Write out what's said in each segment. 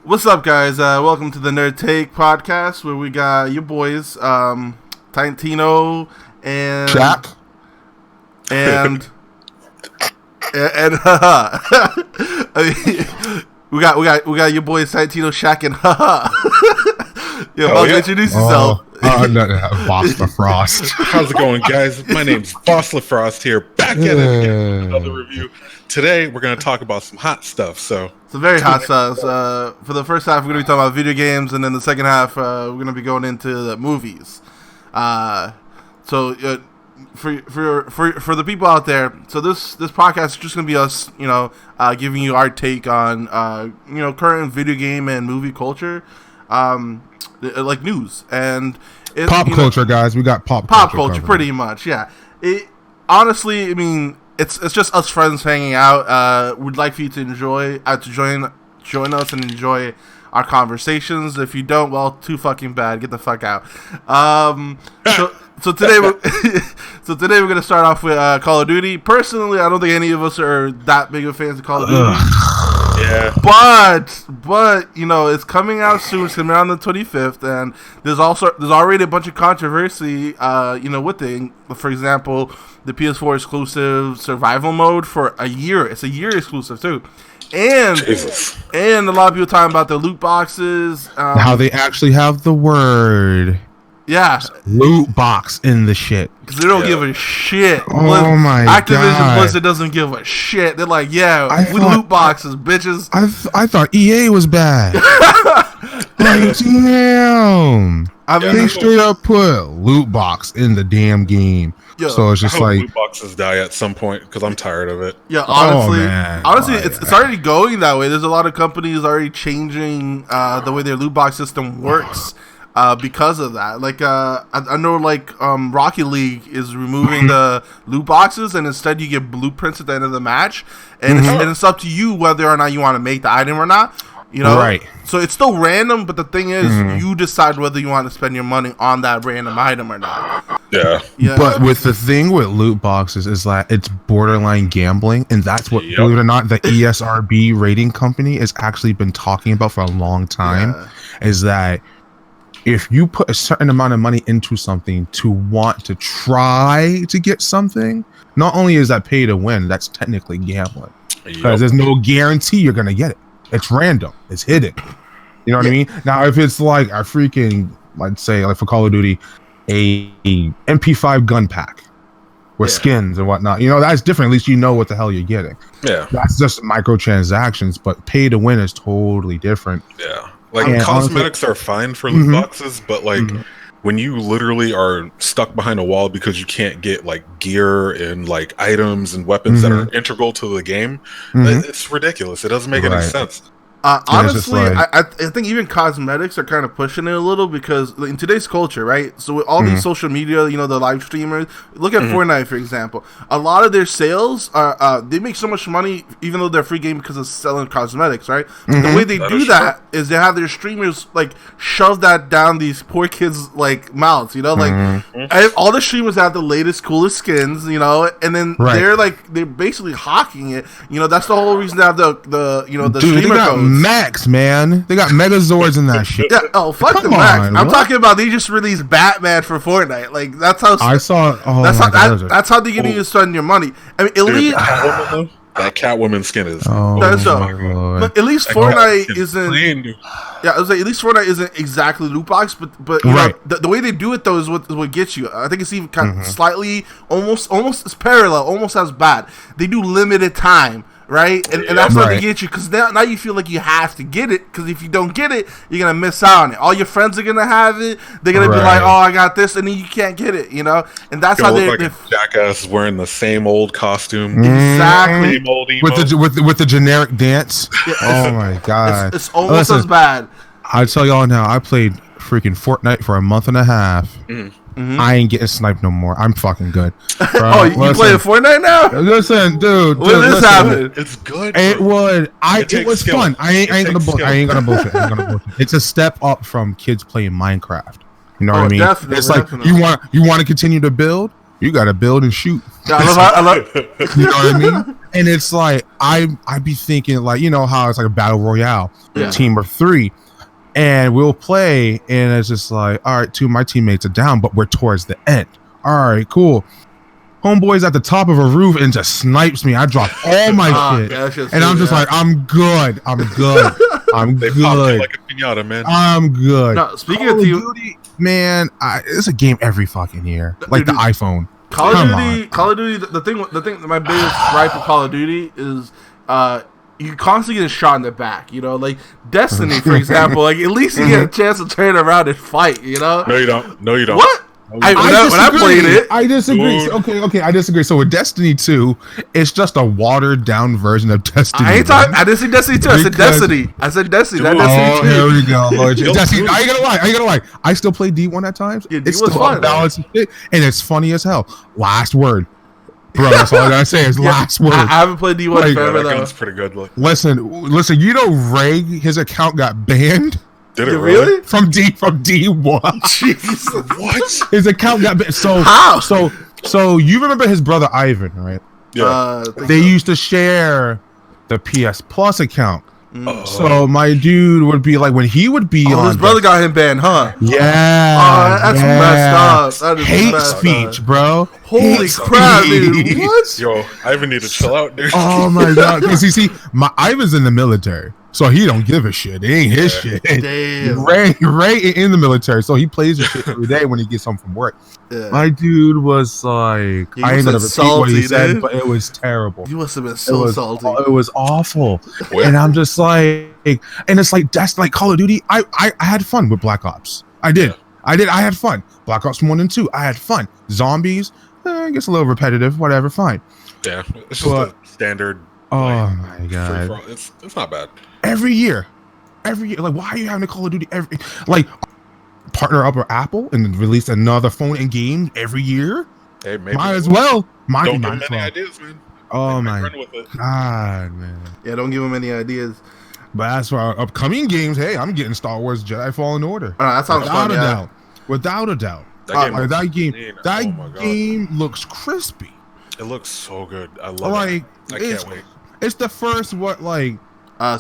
What's up, guys? Welcome to the Nerd Take podcast, where we got your boys, TITANtino and Shaq, and we got your boys TITANtino, Shaq, and introduce yourself. Vosslerfrost. How's it going, guys? My name's Vosslerfrost here, back at it again with another review. Today, we're going to talk about some hot stuff. So, some very hot stuff. For the first half, we're going to be talking about video games, and then the second half, we're going to be going into the movies. For the people out there, so this podcast is just going to be us, giving you our take on current video game and movie culture, like news and pop culture, guys. We got pop culture, pretty much. Yeah. Honestly, I mean, it's just us friends hanging out. We'd like for you to join us and enjoy our conversations. If you don't, well, too fucking bad. Get the fuck out. So today we're gonna start off with Call of Duty. Personally, I don't think any of us are that big of fans of Call of Duty. Yeah. But it's coming out soon. It's coming out on the 25th, and there's already a bunch of controversy. With it. For example, the PS4 exclusive survival mode for a year. It's a year exclusive too. And a lot of people talking about the loot boxes. How they actually have the word. Yeah. Loot box in the shit. Because they don't give a shit. Oh my god. Activision Blizzard doesn't give a shit. They're like, loot boxes, bitches. I thought EA was bad. Like, damn. They straight up put loot box in the damn game. Yo, so it's just like loot boxes die at some point because I'm tired of it. Yeah, honestly, it's already going that way. There's a lot of companies already changing the way their loot box system works. Because of that, like I know, like Rocket League is removing the loot boxes, and instead you get blueprints at the end of the match, and it's up to you whether or not you want to make the item or not. Right? So it's still random, but the thing is, you decide whether you want to spend your money on that random item or not. Yeah. But with the thing with loot boxes is that it's borderline gambling, and that's what, believe it or not, the ESRB rating company has actually been talking about for a long time. Is that if you put a certain amount of money into something to want to try to get something, not only is that pay to win, that's technically gambling. Because there's no guarantee you're going to get it. It's random. It's hidden. You know what I mean? Now, if it's like a freaking, let's say, like for Call of Duty, a MP5 gun pack with skins and whatnot, that's different. At least you know what the hell you're getting. Yeah. That's just microtransactions, but pay to win is totally different. Yeah. Like, cosmetics are fine for loot boxes, but like when you literally are stuck behind a wall because you can't get like gear and like items and weapons that are integral to the game, it's ridiculous. It doesn't make any sense. Honestly, I think even cosmetics are kind of pushing it a little, because in today's culture, right? So with all these social media, the live streamers, look at Fortnite, for example. A lot of their sales are, they make so much money, even though they're free game, because of selling cosmetics, right? The way they do that is they have their streamers like shove that down these poor kids' like mouths, like all the streamers have the latest, coolest skins, and then they're basically hawking it. That's the whole reason they have the streamer codes. Max, man, they got Megazords in that shit. Yeah, fuck the Max. I'm talking about they just released Batman for Fortnite. Like, that's how I saw. That's how they get you to spend your money. I mean, Elite. That Catwoman skin is. But at least Fortnite isn't. Yeah, I was like, at least Fortnite isn't exactly loot box, but the way they do it though is what gets you. I think it's even kind of slightly, almost it's parallel, almost as bad. They do limited time. Right? And that's how they get you, because now you feel like you have to get it, because if you don't get it, you're going to miss out on it. All your friends are going to have it. They're going to be like, oh, I got this, and then you can't get it, And that's how they're... Like jackass wearing the same old costume. Exactly. Same old emo. With the generic dance. Yeah, oh, my God. It's almost as bad. I'll tell y'all now, I played freaking Fortnite for a month and a half. I ain't getting sniped no more. I'm fucking good. Bro, you playing Fortnite now? Listen, dude. When this happened? It's good. It was fun. I ain't gonna bullshit. It's a step up from kids playing Minecraft. You know what I mean? Definitely, it's like you want to continue to build. you got to build and shoot. Yeah, I love you know what I mean? And it's like I be thinking like, you know how it's like a battle royale, team of 3, and we'll play, and it's just like, all right, 2 of my teammates are down, but we're towards the end. All right, cool. Homeboy's at the top of a roof and just snipes me. I drop all my shit, and I'm just like, I'm good. I'm good. They popped like a piñata, man. I'm good. No, speaking of Duty, man, it's a game every fucking year, like the iPhone. Call of Duty. The thing. My biggest gripe with Call of Duty is, you constantly get shot in the back. You know, like Destiny, for example. Like at least you get a chance to turn around and fight. You know? No, you don't. No, you don't. What? When I played it, I disagree. Okay, I disagree. So with Destiny 2, it's just a watered down version of Destiny. I didn't say Destiny 2. I said Destiny. I said Destiny. Not Destiny 2. Here we go, Lord. Destiny. I ain't gonna lie. I still play D1 at times. Yeah, it's was still fun, balanced shit, and it's funny as hell. Last word, bro. That's all I gotta say is last word. I haven't played D1 in forever though. That's pretty good. Listen. You know, Ray, his account got banned. Did it really? From D1. Jeez. What? His account got banned. So how? So you remember his brother Ivan, right? Yeah. They used to share the PS Plus account. So my dude would be like, when he would be on, his brother got him banned, huh? Yeah. That's messed up. That is hate speech, bro. Holy crap, dude. What? Yo, Ivan need to chill out, dude. Oh my god. Because you see, Ivan's in the military, so he don't give a shit. It ain't his shit. Damn. Ray in the military, so he plays the shit every day when he gets home from work. Yeah. My dude was like, I ain't gonna repeat what he said, but it was terrible. You must have been so salty. It was awful. And I'm just like, and it's like, that's like Call of Duty. I had fun with Black Ops. I did. I had fun. Black Ops 1 and 2. I had fun. Zombies, it gets a little repetitive. Whatever, fine. Yeah, it's just a standard. Oh my god, it's not bad. Every year, like, why are you having a Call of Duty partner up with Apple and release another phone and game every year? Hey, maybe might as well. Don't give them any ideas, man. Oh my god, man. Yeah, don't give them any ideas. But as for our upcoming games, hey, I'm getting Star Wars Jedi Fallen Order. That sounds fun, Without a doubt. That game looks crispy. It looks so good. I love it. I can't wait. It's the first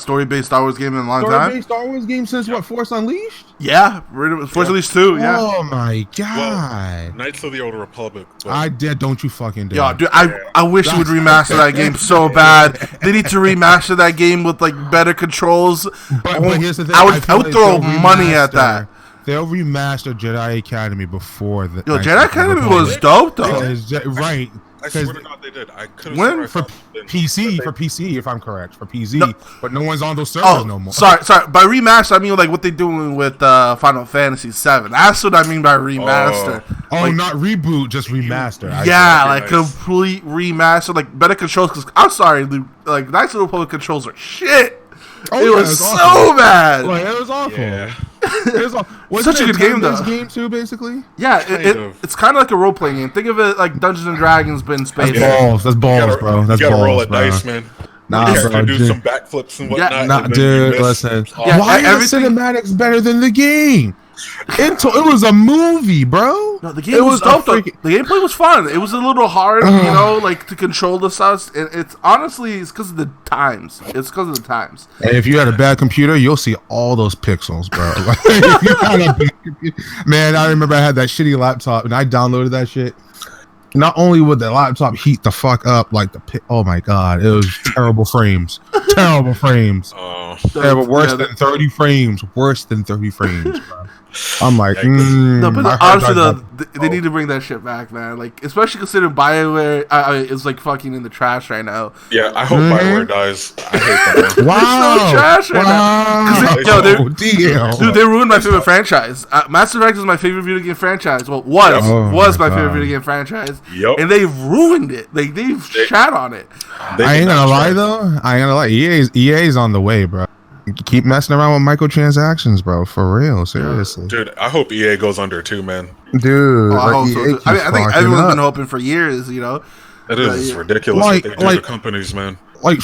story-based Star Wars game in a long time. Story-based Star Wars game since what? Force Unleashed? Yeah, Force Unleashed 2. Yeah. Oh my god. Well, Knights of the Old Republic. I did. Don't you fucking dare. Yo, dude, I wish you would remaster that game so bad. They need to remaster that game with like better controls. But here's the thing. I would throw money at that. They'll remaster Jedi Academy before the. Yo, Jedi Academy was dope though. Right. I swear to God, they did. I could have for PC, if I'm correct, for PC, but no one's on those servers no more. Sorry. By remaster, I mean like what they're doing with Final Fantasy VII. That's what I mean by remaster. Not reboot, just remaster. Complete remaster, like better controls. Because I'm sorry, like Knights of the Republic controls are shit. It was so bad. Like, it was awful. Yeah. It was such a good game, though. Game too, basically. Yeah, it's kind of like a role playing game. Think of it like Dungeons and Dragons, but in space. That's balls, bro. That's balls. You gotta roll a dice, man. Bro. Do some backflips and whatnot. Listen. Why are the cinematics better than the game? It was a movie, bro. No, the game was dope. The gameplay was fun. It was a little hard, like to control the stuff. It's honestly, it's because of the times. And if you had a bad computer, you'll see all those pixels, bro. Man, I remember I had that shitty laptop, and I downloaded that shit. Not only would the laptop heat the fuck up, like oh my god, it was terrible frames. Terrible frames. Worse than 30 frames. Worse than 30 frames, bro. I'm like, but honestly, they need to bring that shit back, man. Like, especially considering BioWare is like fucking in the trash right now. Yeah, I hope BioWare dies. I hate them. Wow, they're so trash right now. Dude, they ruined my favorite franchise. Mass Effect is my favorite video game franchise. Well, was my favorite video game franchise. Yep. And they've ruined it. Like they've shat on it. I ain't gonna lie though. EA's on the way, bro. Keep messing around with microtransactions, bro. For real, seriously. Dude, I hope EA goes under too, man. Dude, I think everyone's been hoping for years, It is ridiculous what they do to companies, man. Like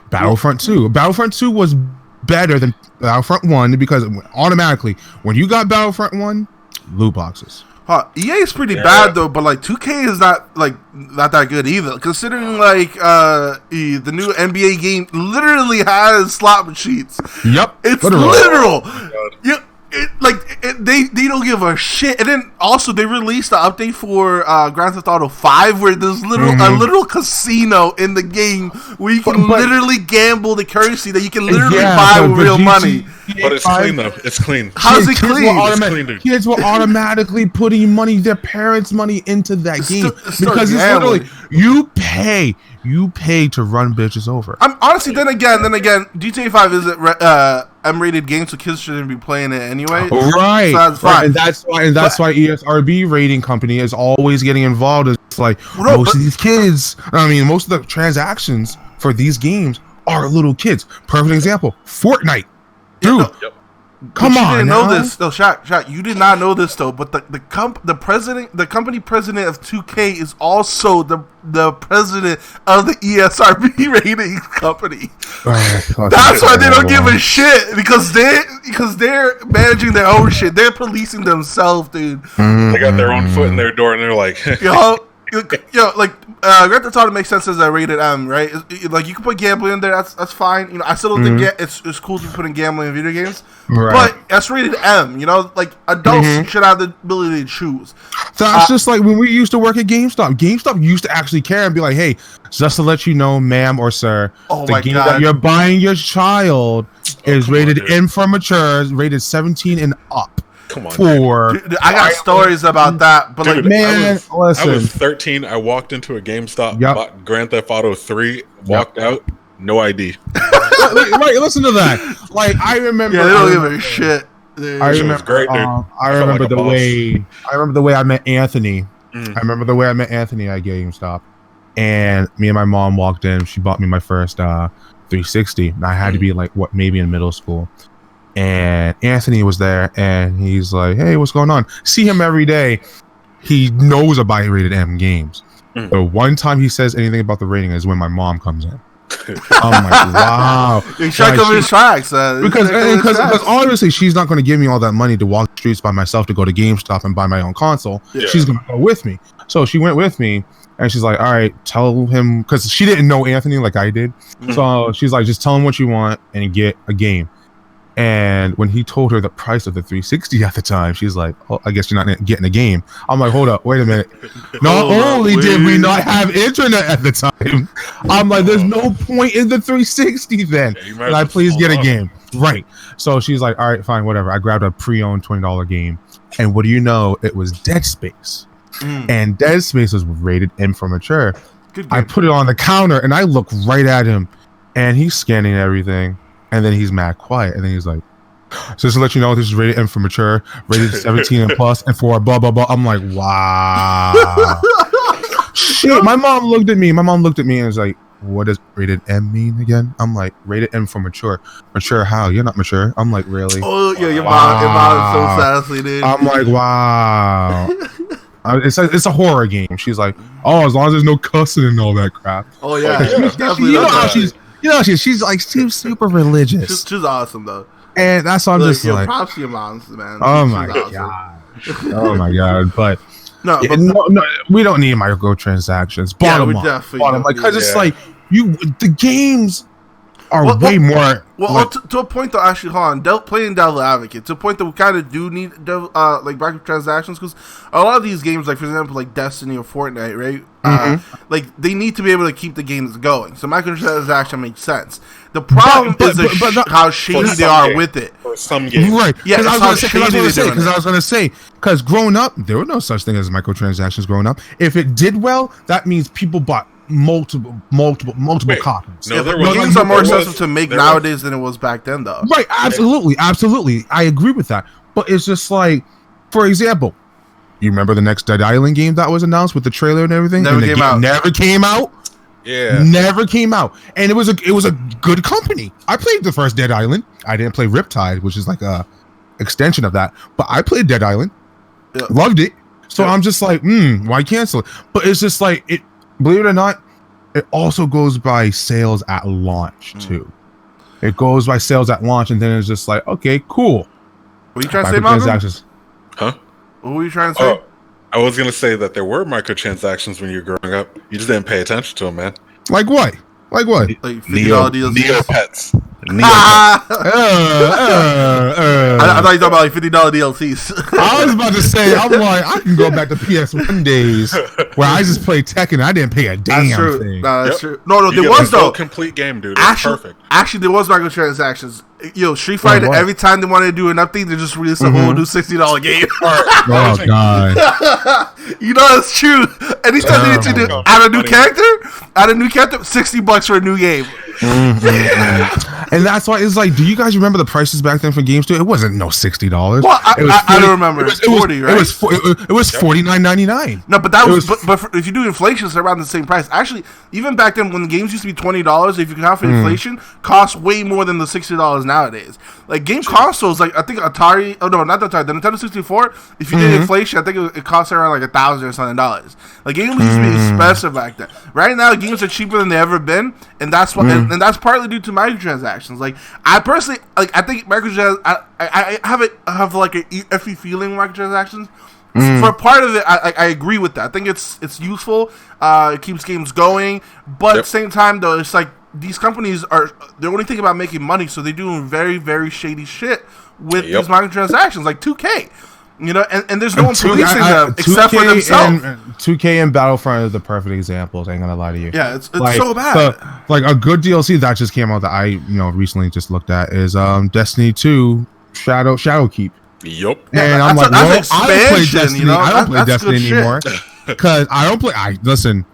Battlefront 2. Battlefront 2 was better than Battlefront 1 because automatically, when you got Battlefront 1, loot boxes. EA is pretty bad though, but like 2K is not that good either. Considering like the new NBA game literally has slot machines. Yep, it's literal. They don't give a shit. And then also they released the update for Grand Theft Auto 5 where there's a literal casino in the game where you can literally gamble the currency that you can literally buy with real money. But it's clean though. It's clean. How's it clean? Kids were automatically putting their parents' money into that game because it's literally you pay to run bitches over. I'm honestly then again, GTA 5 isn't M-rated game, so kids shouldn't be playing it anyway. Right, so that's fine. And that's why ESRB rating company is always getting involved. It's like most of these kids. I mean, most of the transactions for these games are little kids. Perfect example: Fortnite. Dude, come on! You didn't know this, though, Shaq. You did not know this, though. But the company president of 2K is also the president of the ESRB rating company. That's why they don't give a shit because they're managing their own shit. They're policing themselves, dude. They got their own foot in their door, and they're like, Grand Theft Auto makes sense as a rated M, right? Like you can put gambling in there, that's fine. You know, I still don't think it's cool to put in gambling in video games, but that's rated M. You know, like adults should have the ability to choose. So it's just like when we used to work at GameStop. GameStop used to actually care and be like, "Hey, just to let you know, ma'am or sir, the game that you're buying your child is rated M for mature, rated 17 and up." Come on, dude, I got stories about that, but dude, man, I was 13. I walked into a GameStop, bought Grand Theft Auto 3, walked out, no ID. Right, listen to that. Like I remember, they don't give a shit. I remember, great, dude. I remember the way I met Anthony. I remember the way I met Anthony at GameStop, and me and my mom walked in. She bought me my first 360. And I had to be like maybe in middle school. And Anthony was there, and he's like, "Hey, what's going on?" See him every day. He knows about rated M games. The one time he says anything about the rating is when my mom comes in. I'm like, wow. You check over his tracks. Because obviously she's not going to give me all that money to walk the streets by myself to go to GameStop and buy my own console. Yeah. She's going to go with me. So she went with me, and she's like, all right, tell him, because she didn't know Anthony like I did. So she's like, just tell him what you want and get a game. And when he told her the price of the 360 at the time, she's like, "Oh, I guess you're not getting a game." I'm like, "Hold up, wait a minute. Not only did we not have internet at the time, I'm like, there's no point in the 360 then. Can I please get a game?" Right. So she's like, "All right, fine, whatever." I grabbed a pre-owned $20 game, and what do you know? It was Dead Space, and Dead Space was rated M for mature. I put it on the counter, and I look right at him, and he's scanning everything. And then he's mad quiet, and then he's like, "So just to let you know, this is rated M for mature, rated 17 and plus, and for blah blah blah." I'm like, wow. Shit. My mom looked at me and was like, "What does rated M mean again?" I'm like, "Rated M for mature." Mature how? You're not mature. I'm like, really? Oh yeah, your mom is so sassy, dude. I'm like, wow. It's a horror game. She's like, "Oh, as long as there's no cussing and all that crap." Oh yeah, you know she's like super religious. She's awesome though, and that's why I'm just like, props to your moms, man. Oh my god, oh my god. But no, we don't need microtransactions. Bottom line, because it's like the games are way more. Well, to a point though, actually, hold on, playing devil advocate, to a point that we kind of do need like microtransactions, because a lot of these games, like for example, like Destiny or Fortnite, right? Like they need to be able to keep the games going, so microtransaction makes sense. The problem is how shady they are with it. For some games, right? Yeah, because I was going to say, because growing up, there were no such thing as microtransactions. Growing up, if it did well, that means people bought multiple copies. No, games are more expensive to make nowadays than it was back then, though. Right? Absolutely. I agree with that. But it's just like, for example, you remember the next Dead Island game that was announced with the trailer and everything? Never came out. Yeah. Never came out. And it was a good company. I played the first Dead Island. I didn't play Riptide, which is like a extension of that. But I played Dead Island. Yeah. Loved it. So I'm just like, why cancel it? But it's just like, believe it or not, it also goes by sales at launch too. It goes by sales at launch, and then it's just like, okay, cool. What are you trying to say, Malcolm? Huh? What were you trying to say? I was gonna say that there were microtransactions when you were growing up. You just didn't pay attention to them, man. Like what? Like what? Like $50 deals. Neopets. I thought you were talking about like $50 DLCs. I was about to say, I'm like, I can go back to PS1 days where I just played Tekken and I didn't pay a damn thing. No, that's true. No, You there get was the though. complete game, dude. Actually, Perfect. Actually, there was microtransactions. Yo, Street Fighter, what? every time they wanted to do an update, they just released a whole new $60 game. Oh god. You know, that's true. Anytime they need to add a new character, $60 for a new game. And that's why it's like, do you guys remember the prices back then for games too? It wasn't no $60. Well, I don't remember. It was 40, right? It was $49.99. No, but that was if you do inflation, it's around the same price. Actually, even back then when the games used to be $20, if you count for inflation, costs way more than the $60 nowadays. Like game consoles, like I think Atari. Oh no, not the Atari. The Nintendo 64. If you did inflation, I think it cost around like $1,000 or something dollars. Like games used to be expensive back then. Right now, games are cheaper than they ever been, and that's what, and that's partly due to microtransactions. Like I personally, I think microtransactions. I have like a iffy feeling with microtransactions. For part of it, I agree with that. I think it's useful. It keeps games going, but at the same time, though, it's like these companies they're only thinking about making money, so they're doing very, very shady shit with these microtransactions, like 2K. You know, and there's no one policing them except for themselves. 2K and Battlefront is the perfect examples. I ain't gonna lie to you. Yeah, it's like, so bad. Like a good DLC that just came out that I recently just looked at is Destiny 2 Shadowkeep. Yup. And I'm like, well, I don't play Destiny. I don't play That's Destiny anymore because I don't play. Listen,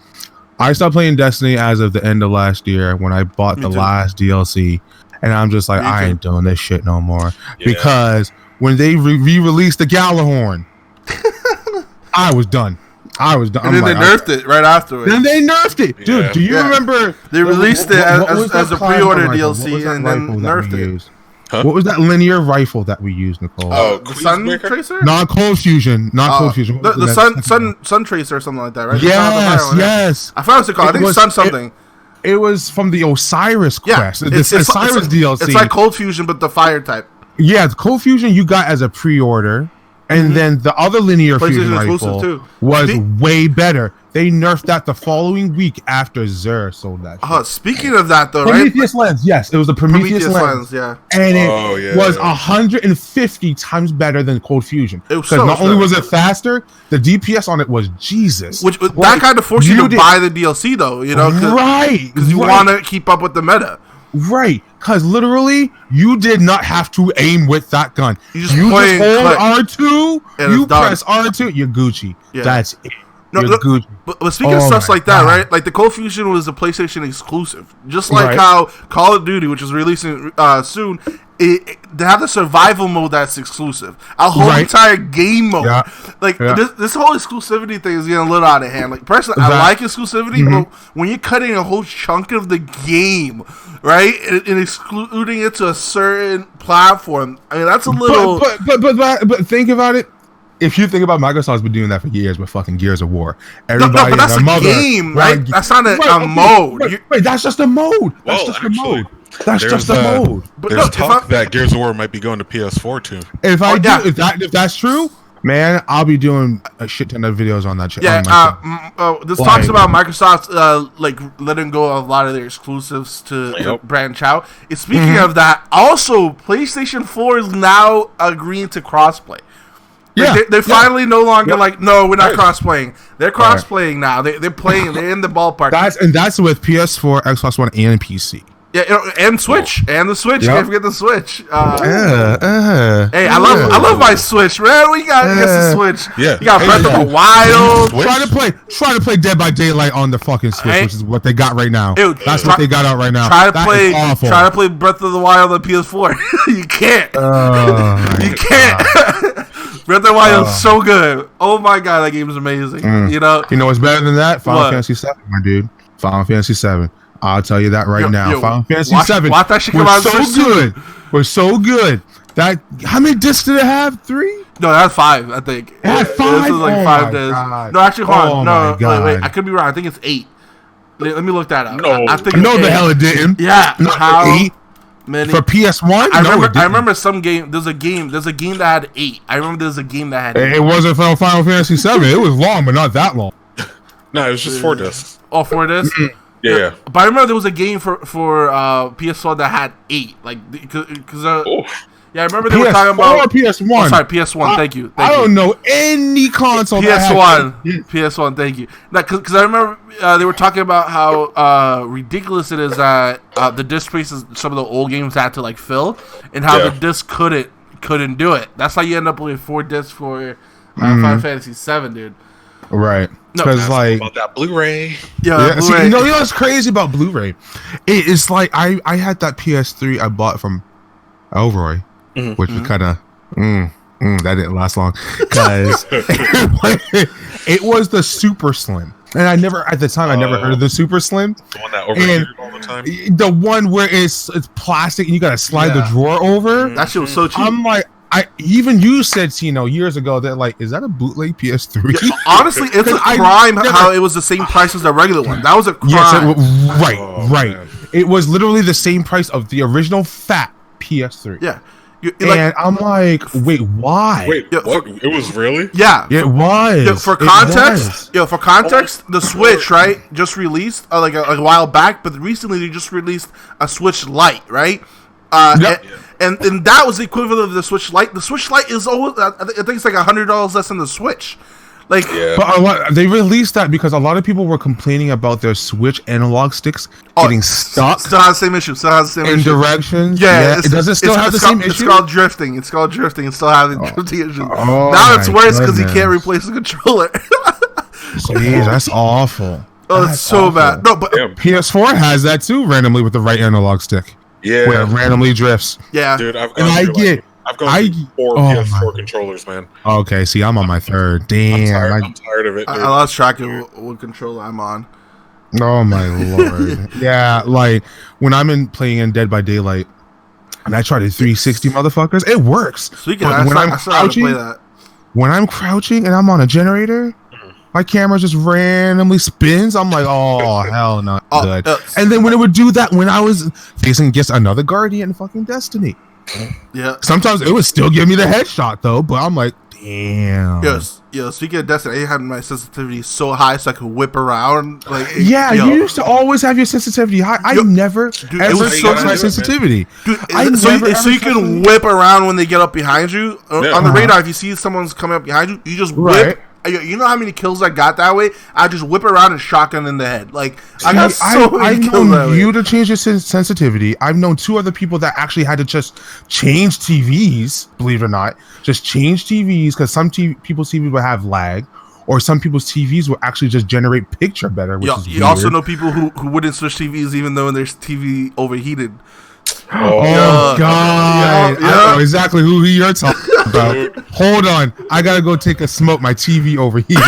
I stopped playing Destiny as of the end of last year when I bought the last DLC, and I'm just like, I ain't doing this shit no more because when they re-released the Galahorn, I was done. And then they nerfed it right afterwards. Then they nerfed it, dude. Do you remember they released it as a pre-order DLC and then nerfed it? Huh? What was that linear rifle that we used, Nicole? The Sun Tracer? Not Cold Fusion. Cold Fusion. The Sun Tracer or something like that, right? Yes. I forgot what it's called. I think Sun something. It was from the Osiris quest. It's Osiris DLC. It's like Cold Fusion, but the fire type. Yeah, the Cold Fusion you got as a pre-order, and then the other linear fusion rifle was way better. They nerfed that the following week after Xur sold that shit. Speaking of that, though, Prometheus Lens, yes, it was the Prometheus Lens, yeah, and it was 150 times better than Cold Fusion. Because not only was it faster, the DPS on it was Jesus. Which that kind of forced you to buy the DLC, though, you know, because you want to keep up with the meta. Right, because literally, you did not have to aim with that gun. You just hold R2, you press R2, you're Gucci. Yeah. That's it. Gucci. But speaking of stuff like that, right? Like the Cold Fusion was a PlayStation exclusive. Just like how Call of Duty, which is releasing soon, they have the survival mode that's exclusive. A whole entire game mode. Yeah. This whole exclusivity thing is getting a little out of hand. Like personally, I like exclusivity, but when you're cutting a whole chunk of the game, right, and excluding it to a certain platform, I mean that's a little. But think about it. If you think about Microsoft's been doing that for years with fucking Gears of War. Everybody but that's a game, right? That's not a mode. Wait, that's just a mode. That's just a mode. That's just a mode. But there's talk that Gears of War might be going to PS4 too. If that's true, man, I'll be doing a shit ton of videos on that shit. Yeah, this talks about Microsoft like letting go of a lot of their exclusives to branch out. Speaking of that, also PlayStation 4 is now agreeing to crossplay. Like they're finally no longer like, no, we're not cross-playing. They're cross-playing now. They're playing. They're in the ballpark. That's with PS4, Xbox One, and PC. Yeah, and Switch, and the Switch. Can't forget the Switch. Hey, I love my Switch, man. We got the Switch. Yeah, you got Breath of the Wild. Try to play Dead by Daylight on the fucking Switch, which is what they got right now. That's what they got out right now. Try to play Breath of the Wild on PS4. You can't. You can't. Breath of the Wild is so good. Oh my god, that game is amazing. You know what's better than that? Final Fantasy 7, my dude. Final Fantasy 7. I'll tell you that right now. Final Fantasy 7 watch that shit come out so good. We're so good. That how many discs did it have? 3? No, that's 5. I think it had 5. This is like 5 discs. No, actually, hold on. No, wait. I could be wrong. I think it's 8. Let me look that up. No, the hell it didn't. Yeah. Not 8. For PS1? I remember some game. There's a game that had 8. I remember there's a game that had 8. It wasn't from Final Fantasy 7. It was long, but not that long. No, it was just 4 discs. Oh, 4 discs? Yeah. But I remember there was a game for PS1 that had 8. Like, because yeah, I remember they were talking about PS1. Oh, sorry, PS1. Thank you. I don't know any console. PS1. Thank you. Because I remember they were talking about how ridiculous it is that the disc spaces some of the old games had to like fill, and how the disc couldn't do it. That's how you end up with 4 discs for Final Fantasy 7, dude. Right. Because about that Blu-ray. Yeah. Blu-ray. See, you know what's crazy about Blu-ray? It's like I had that PS3 I bought from Elroy. Which was kind of that didn't last long because it was the Super Slim, and I never heard of the Super Slim. The one that overheated all the time. The one where it's plastic and you gotta slide the drawer over. That shit was so cheap. I'm like, you said Tino years ago that like, is that a bootleg PS3? Yeah, honestly, it's a crime how it was the same price as the regular one. That was a crime. Yes, right. Man. It was literally the same price of the original fat PS3. Yeah. And I'm like, wait, why? Wait, what? It was really? Yeah, it was. For context, the Switch, right, just released like a while back, but recently they just released a Switch Lite, right? And that was the equivalent of the Switch Lite. The Switch Lite is always, I think it's like $100 less than the Switch. Like, but they released that because a lot of people were complaining about their Switch analog sticks getting stuck. Still has the same issue. In directions. Yeah, it doesn't still have the same issue. It's called drifting. It's still having drifting issues. Now it's worse because you can't replace the controller. Jeez, that's awful. Oh, it's so bad. No, but PS4 has that too, randomly with the right analog stick. Yeah, where it randomly drifts. Yeah, dude, I've gone through 4 PS4 controllers, man. Okay, see, I'm on my 3rd. Damn, I'm tired of it, dude. I lost track of what controller I'm on. Oh my lord. Yeah, like when I'm playing in Dead by Daylight and I try to 360 motherfuckers, it works. When I'm crouching and I'm on a generator, my camera just randomly spins. I'm like, oh hell no, good. And then when it would do that when I was facing against another Guardian in fucking Destiny. Yeah. Sometimes it would still give me the headshot though, but I'm like, damn. Yes. Speaking of Destiny, I had my sensitivity so high so I could whip around. Like, you used to always have your sensitivity high. I never ever saw my sensitivity. Dude, so you can whip around when they get up behind you on the radar. If you see someone's coming up behind you, you just whip. You know how many kills I got that way? I just whip around and shotgun in the head. Like, I got so many kills that way. I've known you to change your sensitivity. I've known 2 other people that actually had to just change TVs, believe it or not. Just change TVs because some people's TVs will have lag, or some people's TVs will actually just generate picture better, which is weird. You also know people who wouldn't switch TVs even though their TV overheated. Oh God! I know exactly who you're talking about. Hold on, I gotta go take a smoke. My TV overheated.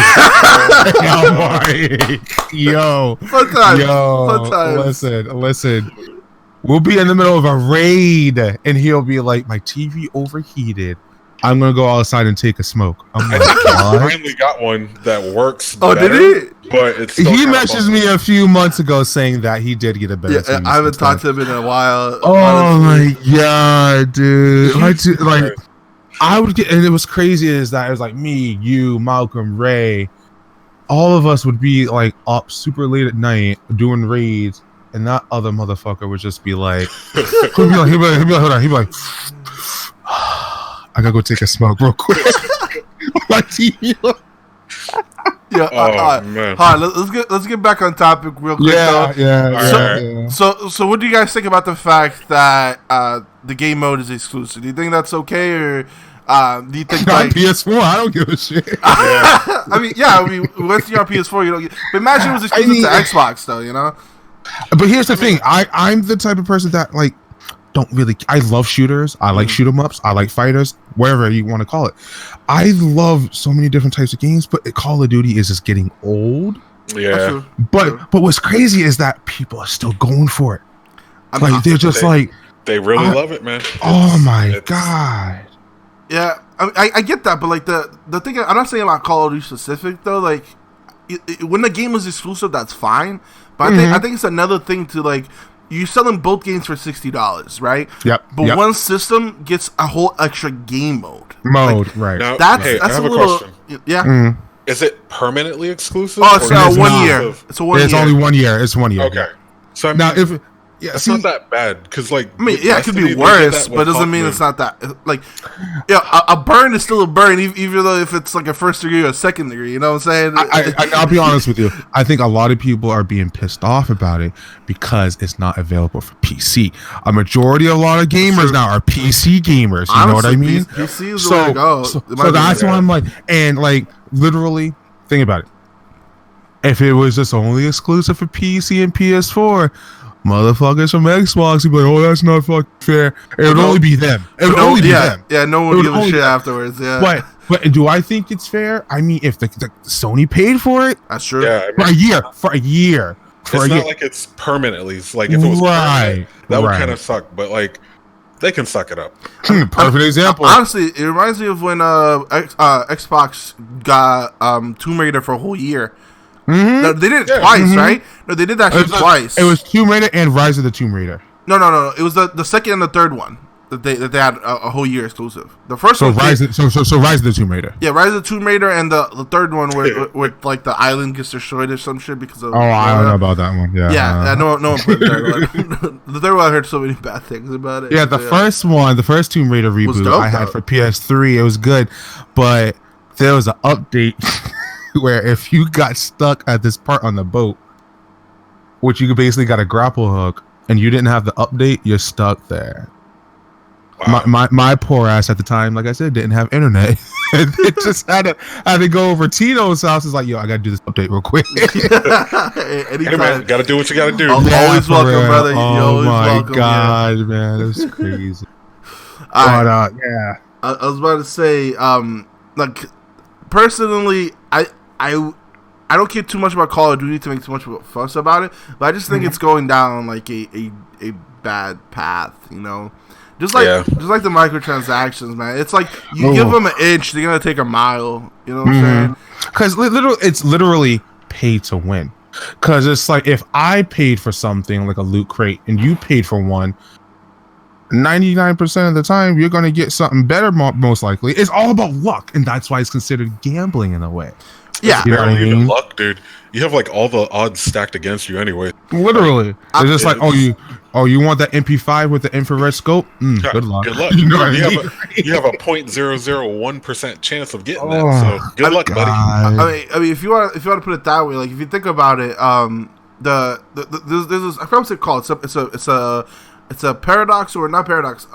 Yo, listen. We'll be in the middle of a raid, and he'll be like, "My TV overheated. I'm gonna go outside and take a smoke." I'm like, I finally got one that works. Oh, did he? But it's he messaged me a few months ago saying that he did get a better. Yeah, I haven't talked to him in a while. Oh my god, dude! Like, I would get, and it was crazy. Is that it was like me, you, Malcolm, Ray, all of us would be like up super late at night doing raids, and that other motherfucker would just be like, he'd be like, I gotta go take a smoke real quick. My TV. Man. Let's get back on topic real quick. So what do you guys think about the fact that the game mode is exclusive? Do you think that's okay, or do you think like PS4? I don't give a shit. I mean, once you're on PS4, you don't. But imagine it was exclusive to Xbox, though. You know. But here's the thing: I'm the type of person that like don't really. I love shooters. I like shoot 'em ups. I like fighters, whatever you want to call it. I love so many different types of games, but Call of Duty is just getting old. Yeah. But what's crazy is that people are still going for it. Like they're just they really love it, man. Oh my god. Yeah, I get that, but like the thing, I'm not saying about Call of Duty specific though. Like when the game is exclusive, that's fine. But I think it's another thing to like you're selling both games for $60, right? Yep. But one system gets a whole extra game mode. Right. Now, That's I have a little question. yeah. Mm. Is it permanently exclusive? Oh, it's or is it 1 year. exclusive? It's a 1 year. It's only 1 year. It's 1 year. Okay. So I mean, Now, if it's not that bad because, like, I mean, yeah, it could Destiny, be they did worse, that but with doesn't mean it's not that. Like, yeah, a burn is still a burn, even though if it's like a first degree or a second degree. You know what I'm saying? I'll be honest with you. I think a lot of people are being pissed off about it because it's not available for PC. A majority of a lot of gamers now are PC gamers. You know what I mean? PC is the way to go. So that's why I'm like, and like literally, think about it. If it was just only exclusive for PC and PS4, motherfuckers from Xbox would be like, oh, that's not fucking fair. It would only be them. It would only be them. Yeah, no one would give a shit afterwards. Yeah. But do I think it's fair? I mean, if the Sony paid for it, that's true. Yeah, for a year. It's not like it's permanently. It's like if it was permanent, that would kind of suck. But like, they can suck it up. Perfect example. Honestly, it reminds me of when Xbox got Tomb Raider for a whole year. Mm-hmm. No, they did it twice, right? No, they did that shit twice. It was Tomb Raider and Rise of the Tomb Raider. No. It was the second and the third one that they had a whole year exclusive. The first one, Rise of the Tomb Raider. Yeah, Rise of the Tomb Raider, and the third one where like the island gets destroyed or some shit because of. Oh, I don't know about that one. Yeah, no one played the third one. The third one, I heard so many bad things about it. Yeah, the first Tomb Raider reboot I had for PS3, it was good, but there was an update. Where if you got stuck at this part on the boat, which you basically got a grapple hook, and you didn't have the update, you're stuck there. Wow. My poor ass at the time, like I said, didn't have internet. It just had to go over Tino's house. It's like, yo, I gotta do this update real quick. Hey man, gotta do what you gotta do. Always welcome, brother. Oh my god, man, that's crazy. But yeah, I was about to say, like personally, I don't care too much about Call of Duty to make too much of a fuss about it, but I just think it's going down like a bad path, you know. Just like the microtransactions, man. It's like you give them an inch, they're gonna take a mile. You know what I'm saying? Because it's literally pay to win. Because it's like if I paid for something like a loot crate and you paid for one, 99% of the time you're gonna get something better. Most likely, it's all about luck, and that's why it's considered gambling in a way. Yeah, you know what I mean? Luck, dude. You have like all the odds stacked against you anyway. Literally, it's just like, you want that MP5 with the infrared scope? Good luck. Good luck. You know you have a 0.001% chance of getting that. So good luck, buddy. I mean, if you want to put it that way, like if you think about it, there's this, I forgot what's it called. It's a paradox or not paradox.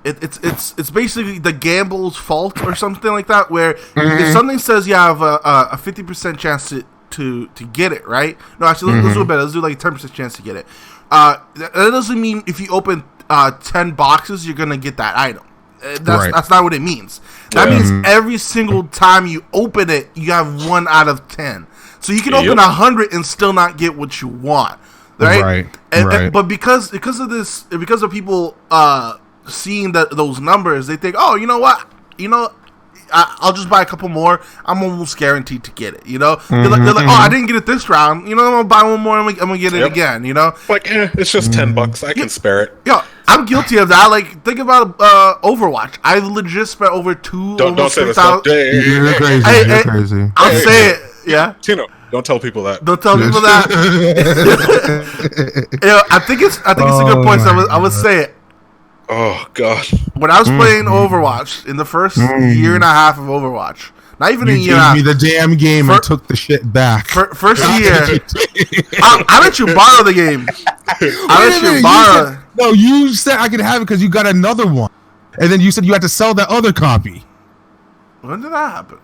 It's basically the gamble's fault or something like that. Where if something says you have a 50% chance to get it, right? No, actually, let's do it better. Let's do like a 10% chance to get it. That doesn't mean if you open 10 boxes, you're gonna get that item. That's not what it means. That means every single time you open it, you have 1 out of 10. So you can open 100 and still not get what you want, right? But because of this, because of people seeing those numbers, they think, oh, you know what? I'll just buy a couple more. I'm almost guaranteed to get it. You know, they're like, oh, I didn't get it this round. You know, I'm gonna buy one more. I'm gonna get it again. You know, like it's just $10. I can spare it. Yo, I'm guilty of that. Like, think about Overwatch. I legit spent over Don't say this. You're crazy. You're crazy. I'll say it. Yeah, Tino, don't tell people that. Don't tell people that. I think it's a good point. So I would say it. Oh god! When I was playing Overwatch in the first year and a half of Overwatch, not even a year. You gave me the damn game and took the shit back. First year, I let you borrow the game. I let you borrow. No, you said I could have it because you got another one, and then you said you had to sell that other copy. When did that happen?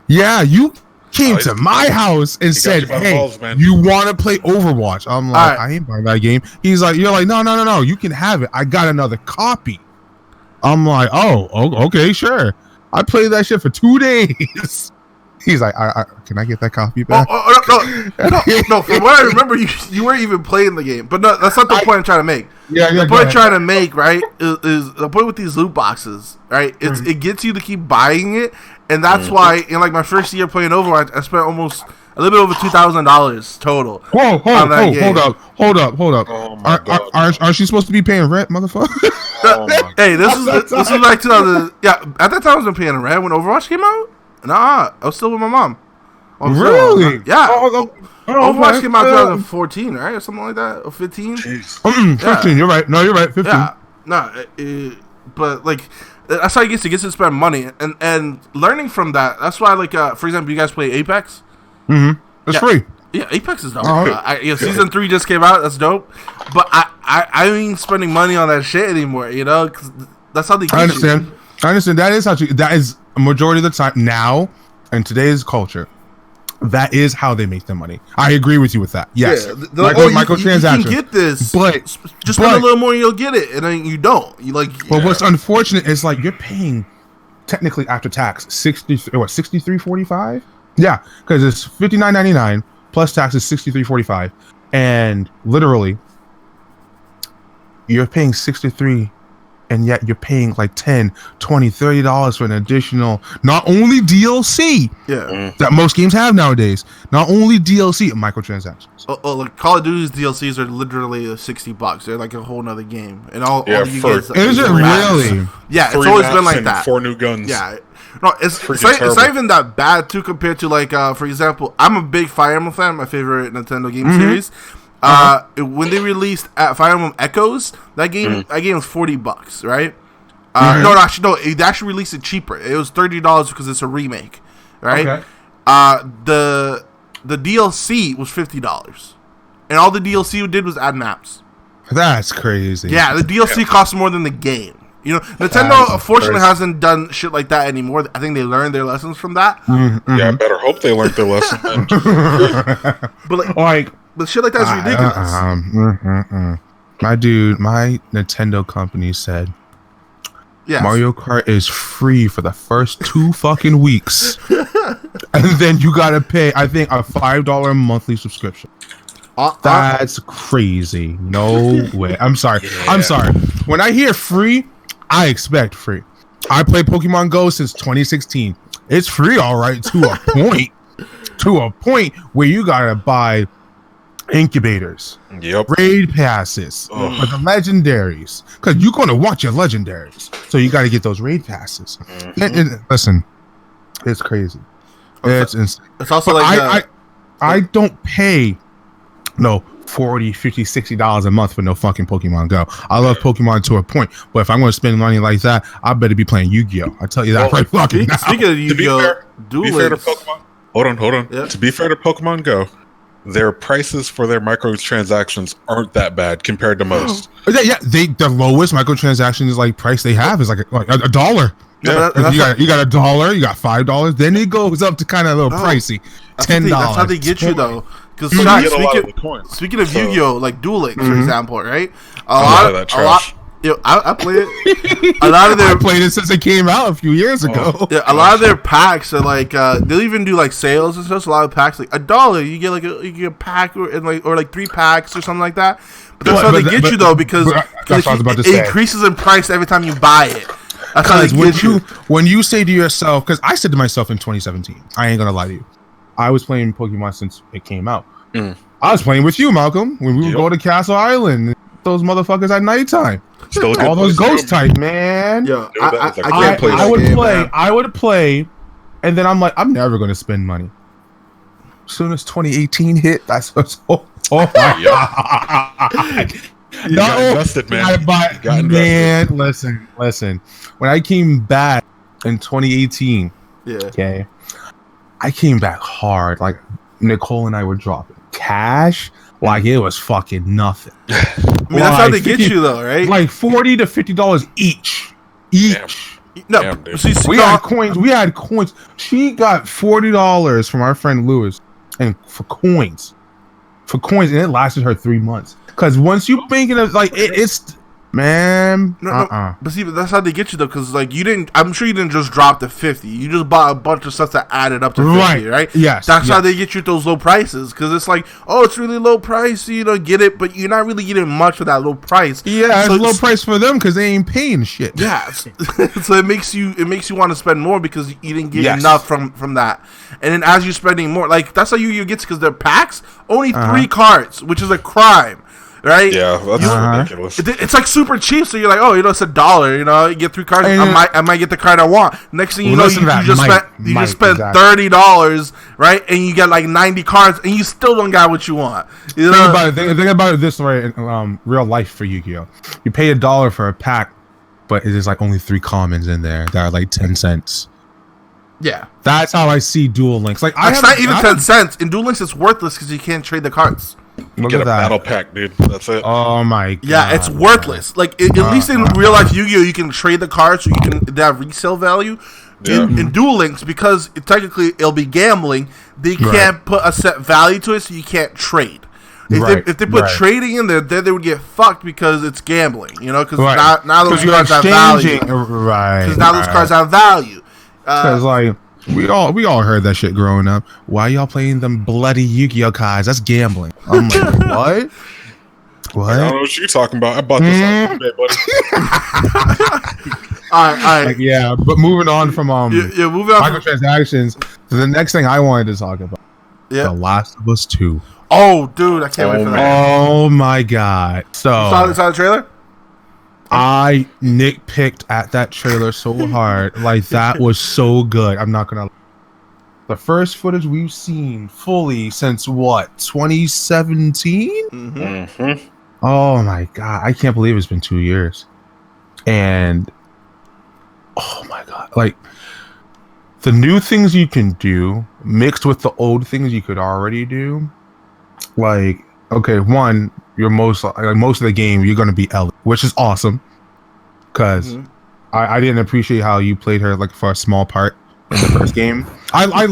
Yeah, you came to my house and said, "Hey, you want to play Overwatch?" I'm like, I ain't buying that game. He's like, "You're like, no, you can have it. I got another copy." I'm like, "Oh, okay, sure." I played that shit for 2 days. He's like, "Can I get that copy back?" No. From what I remember, you weren't even playing the game. But no, that's not the point I'm trying to make. The point I'm trying to make, right, is the point with these loot boxes, right? It gets you to keep buying it. And that's why, in like my first year playing Overwatch, I spent almost a little bit over $2,000 total. Hold up. Oh my God. Aren't you supposed to be paying rent, motherfucker? Hey, this is like 2000. Yeah, at that time I wasn't paying rent when Overwatch came out. Nah, I was still with my mom. Really? Yeah. Overwatch came out okay. 2014, right, or something like that, or 15. 15. You're right. No, you're right. 15. Yeah. No, but like that's how he gets to spend money and learning from that. That's why, like, for example, you guys play Apex. It's free. Yeah, Apex is dope. Season 3 just came out. That's dope. But I ain't spending money on that shit anymore. You know, 'cause that's how they. I understand. That is a majority of the time now in today's culture. That is how they make their money. I agree with you with that. Yes, microtransactions. You can get this, but just spend a little more and you'll get it, and then you don't. You like. But what's unfortunate is like you're paying technically after tax 63.45. Yeah, because it's $59.99 plus tax is $63.45, and literally you're paying 63, and yet you're paying like $10, $20, $30 for an additional, not only DLC that most games have nowadays, not only DLC, microtransactions. Like Call of Duty's DLCs are literally $60. They're like a whole nother game, and all you get is it really? Yeah, it's always been like that. 4 new guns. Yeah. No, it's not even that bad too compared to like for example, I'm a big Fire Emblem fan, my favorite Nintendo game series. When they released Fire Emblem Echoes, that game was $40, right? No, they actually released it cheaper. It was $30 because it's a remake, right? Okay. The DLC was $50, and all the DLC did was add maps. That's crazy. Yeah, the DLC costs more than the game. You know, Nintendo unfortunately hasn't done shit like that anymore. I think they learned their lessons from that. Yeah, I better hope they learned their lesson. But shit like that is ridiculous. My Nintendo company said Mario Kart is free for the first 2 fucking weeks, and then you gotta pay, I think, a $5 monthly subscription. That's crazy. No way. I'm sorry. When I hear free, I expect free. I play Pokemon Go since 2016. It's free, all right, to a point. To a point where you gotta buy incubators, raid passes for the legendaries, because you're gonna watch your legendaries, so you gotta get those raid passes. And listen, it's crazy. It's insane. It's also like I don't pay $40, $50, $60 a month for no fucking Pokemon Go. I love Pokemon to a point, but if I'm going to spend money like that, I better be playing Yu-Gi-Oh! I tell you that right fucking now. Speaking of Yu-Gi-Oh! To be fair to Pokemon, hold on. Yeah. To be fair to Pokemon Go, their prices for their microtransactions aren't that bad compared to most. The lowest microtransactions like price they have is like $1. Yeah, you got $1, you got $5, then it goes up to kind of a little pricey. $10. That's how they get you though. Because speaking of Yu-Gi-Oh, like Duel Links, for example, right? I play it. I played it since it came out a few years ago. Yeah, a lot of their packs are like they'll even do like sales and stuff. So a lot of packs like $1, you get like a pack or 3 packs or something like that. But that's how they get you though, because it increases in price every time you buy it. That's how they get you. When you say to yourself, because I said to myself in 2017, I ain't gonna lie to you, I was playing Pokemon since it came out. I was playing with you, Malcolm, when we would go to Castle Island. Those motherfuckers at nighttime. All those ghost type, man. Yeah, I would play, and then I'm like, I'm never going to spend money. As soon as 2018 hit, that's what's my God. You got invested, man. Listen. When I came back in 2018, okay, I came back hard. Like Nicole and I were dropping cash like it was fucking nothing. I mean, that's how they get you though, right? Like $40 to $50 each. No, we had coins. She got $40 from our friend Lewis, and for coins, and it lasted her 3 months. Because once you thinking of like it's Man, no. But see, that's how they get you though, because like I'm sure you didn't just drop to 50. You just bought a bunch of stuff that added up to 50, right? Yes. That's how they get you those low prices, because it's like, oh, it's really low price, get it, but you're not really getting much for that low price. Yeah, so it's low price for them because they ain't paying shit. Yeah, so it makes you want to spend more because you didn't get enough from that, and then as you're spending more, like that's how you get, because they're packs, only 3 cards, which is a crime. Right? Yeah, that's ridiculous. It's like super cheap, so you're like, oh, it's $1. You get 3 cards. I might get the card I want. Next thing you know, you just spent $30, right? And you get like 90 cards, and you still don't got what you want. Think about it this way in real life for Yu-Gi-Oh! You pay $1 for a pack, but it is like only 3 commons in there that are like 10 cents. Yeah, that's how I see Duel Links. Like, it's not even 10 cents in Duel Links. It's worthless because you can't trade the cards. You get a battle pack, dude. That's it. Oh my god. Yeah, it's worthless. Like at least in real life Yu-Gi-Oh, you can trade the cards, so they have resale value. Yeah. In Duel Links, because technically it'll be gambling, they can't put a set value to it, so you can't trade. If they put trading in there, then they would get fucked because it's gambling. Because now those cards have value. Right. Because now those cards have value. Because like. We all heard that shit growing up. Why y'all playing them bloody Yu-Gi-Oh cards? That's gambling. I'm like, what? What? I don't know what you're talking about. I bought this on eBay, buddy. All right. Yeah, but moving on from moving on microtransactions. The next thing I wanted to talk about, The Last of Us 2. Oh, dude, I can't wait for that. Oh my god! So you saw the trailer? I nitpicked at that trailer so hard. Like, that was so good. I'm not gonna. The first footage we've seen fully since what, 2017? Mm-hmm. Oh my god! I can't believe it's been 2 years. And oh my god, like the new things you can do mixed with the old things you could already do. Like, okay, one. You're most of the game, you're gonna be Ellie, which is awesome. Because I didn't appreciate how you played her like for a small part in the first game. I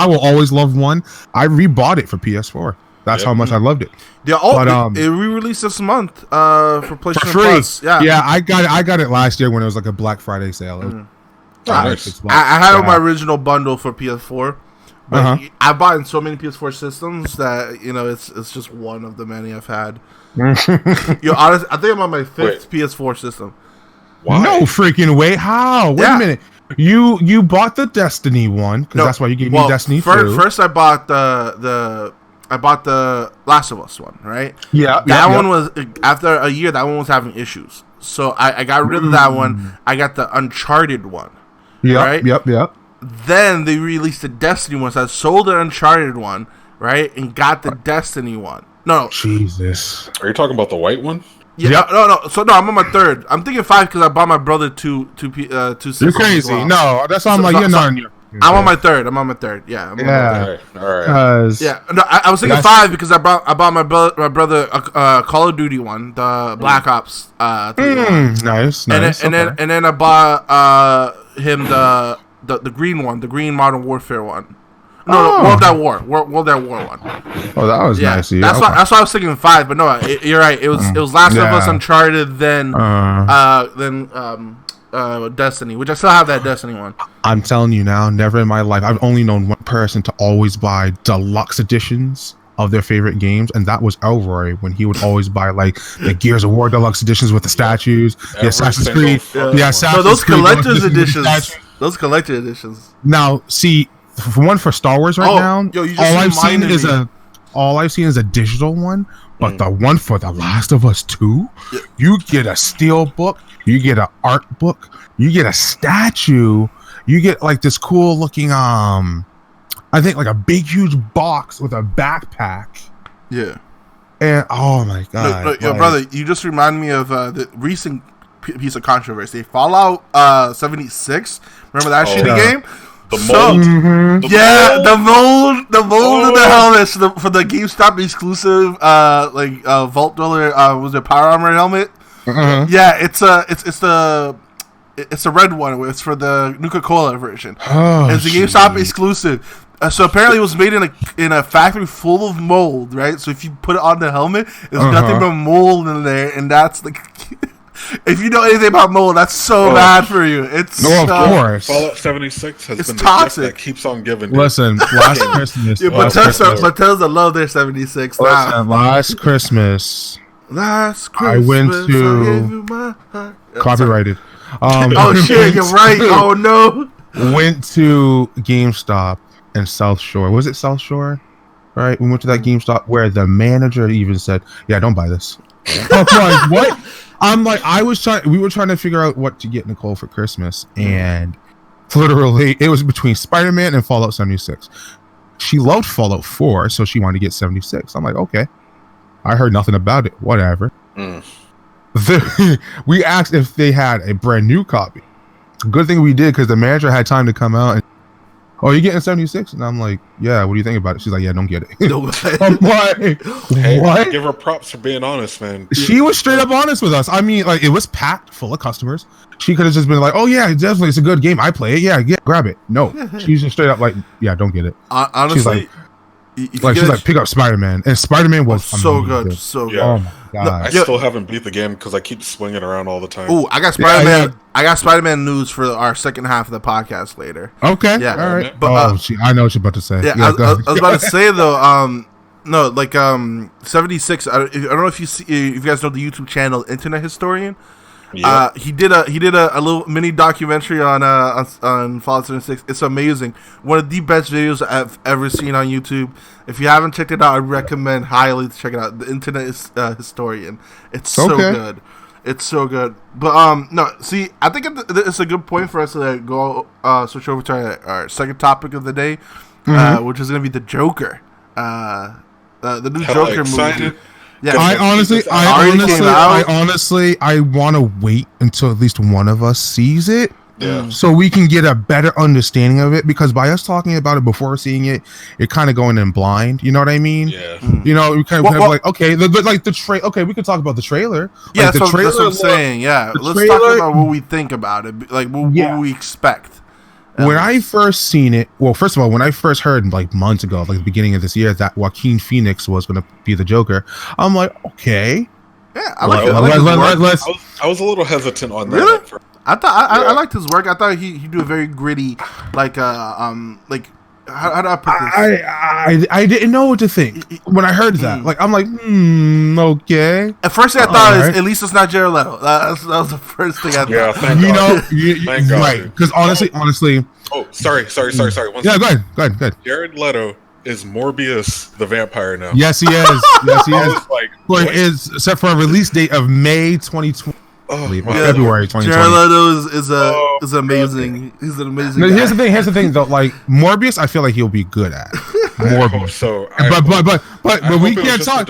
will always love 1. I rebought it for PS4. That's how much I loved it. Yeah, it re-released this month for PlayStation for free. Plus. Yeah, I got it last year when it was like a Black Friday sale. I had my original bundle for PS4. But I bought in so many PS4 systems that it's just one of the many I've had. Honestly, I think I'm on my 5th PS4 system. Why? No freaking way! How? Wait a minute. You bought the Destiny one because that's why you gave me Destiny 2. First, I bought the Last of Us one, right? Yeah. That one was after a year. That one was having issues, so I got rid of that one. I got the Uncharted one. Yep. Then they released the Destiny one, so I sold the Uncharted one, right, and got the Destiny one. No, Jesus. Are you talking about the white one? Yeah, no. So I'm on my 3rd. I'm thinking 5 because I bought my brother two systems. You're crazy. Well. No, that's why I'm like, you're not. I'm on my 3rd. Yeah. All right. Yeah. No, I was thinking 5 because I bought my brother a Call of Duty one, the Black Ops. Nice. And then I bought him the green one, the green Modern Warfare one. No, World at War one. Oh, that was nice. That's why I was thinking 5, but no, you're right. It was Last of Us, Uncharted, then Destiny, which I still have that Destiny one. I'm telling you now, never in my life I've only known one person to always buy deluxe editions of their favorite games, and that was Elroy when he would always buy like the Gears of War deluxe editions with the statues, the Assassin's Creed, those collector's editions. Those collector editions. Now, see, for Star Wars now, all I've seen is a digital one, but the one for The Last of Us 2, you get a steel book, you get an art book, you get a statue, you get like this cool looking I think like a big huge box with a backpack. Yeah. And oh my god. Yo, brother, you just remind me of the recent piece of controversy. Fallout 76. Remember that shitty game? The mold. The mold of the helmets for the GameStop exclusive Vault Dweller was it Power Armor helmet? Yeah, it's a red one. It's for the Nuka-Cola version. It's a GameStop exclusive. So apparently it was made in a factory full of mold, right? So if you put it on the helmet, there's nothing but mold in there, and that's like If you know anything about mold, that's so bad for you. It's of course. Fallout 76 has been toxic. the gift that keeps on giving. Listen, last Christmas. Bethesda love their 76. Listen, last Christmas, I went to copyrighted. Oh shit, you're right. Oh no. Went to GameStop in South Shore. Was it South Shore? Right, we went to that GameStop where the manager even said, "Yeah, don't buy this." I'm like, what? I'm like, we were trying to figure out what to get Nicole for Christmas, and literally, it was between Spider-Man and Fallout 76. She loved Fallout 4, so she wanted to get 76. I'm like, okay. I heard nothing about it. Whatever. We asked if they had a brand new copy. Good thing we did, because the manager had time to come out and, "Oh, you getting 76? And I'm like, "Yeah, what do you think about it?" She's like, "Yeah, don't get it." I'm like, what? Give her props for being honest, man. She was straight up honest with us. I mean, like, it was packed full of customers. She could have just been like, "Oh yeah, definitely, it's a good game. I play it. Yeah, grab it." No, she's just straight up like, "Yeah, don't get it." Honestly, she's like, "Pick up Spider-Man," and Spider-Man was so good, so good. Yeah. Oh my god! I still haven't beat the game because I keep swinging around all the time. Oh, I got Spider-Man. I got Spider-Man news for our second half of the podcast later. Okay, yeah, all right. But I know what you're about to say. Yeah, I was about to say though. No, like 76. I don't know if you guys know the YouTube channel Internet Historian. Yeah. He did a little mini documentary on Fallout 76. It's amazing. One of the best videos I've ever seen on YouTube. If you haven't checked it out, I recommend highly to check it out. The Internet Historian. It's so good. It's so good. But no, see, I think it's a good point for us to go switch over to our second topic of the day, which is going to be the Joker. The new Joker movie. Yeah, I want to wait until at least one of us sees it, so we can get a better understanding of it. Because by us talking about it before seeing it, you're kind of going in blind. You know what I mean? Yeah. You know, we kind of like, okay, like the trailer. Okay, we can talk about the trailer. Yeah, like, that's what I'm saying. Yeah, let's talk about what we think about it. Like what we expect. When I first seen it, well, first of all, when I first heard like months ago, like the beginning of this year, that Joaquin Phoenix was going to be the Joker, I'm like, okay. Yeah, I like it. I was a little hesitant on that. Really? I liked his work. I thought he do a very gritty, like how do I put this? I didn't know what to think when I heard that. Like, I'm like, okay. At first, I thought at least it's not Jared Leto. That was the first thing I thought. Yeah, thank God. Right? Because honestly. Oh, sorry. Yeah, go ahead. Jared Leto is Morbius the vampire now. Yes, he is. Except for a release date of May 2020. February 2020. Jared Leto is amazing. God. He's an amazing guy. Here's the thing though. Like Morbius, I feel like he'll be good at Morbius. But we can't talk.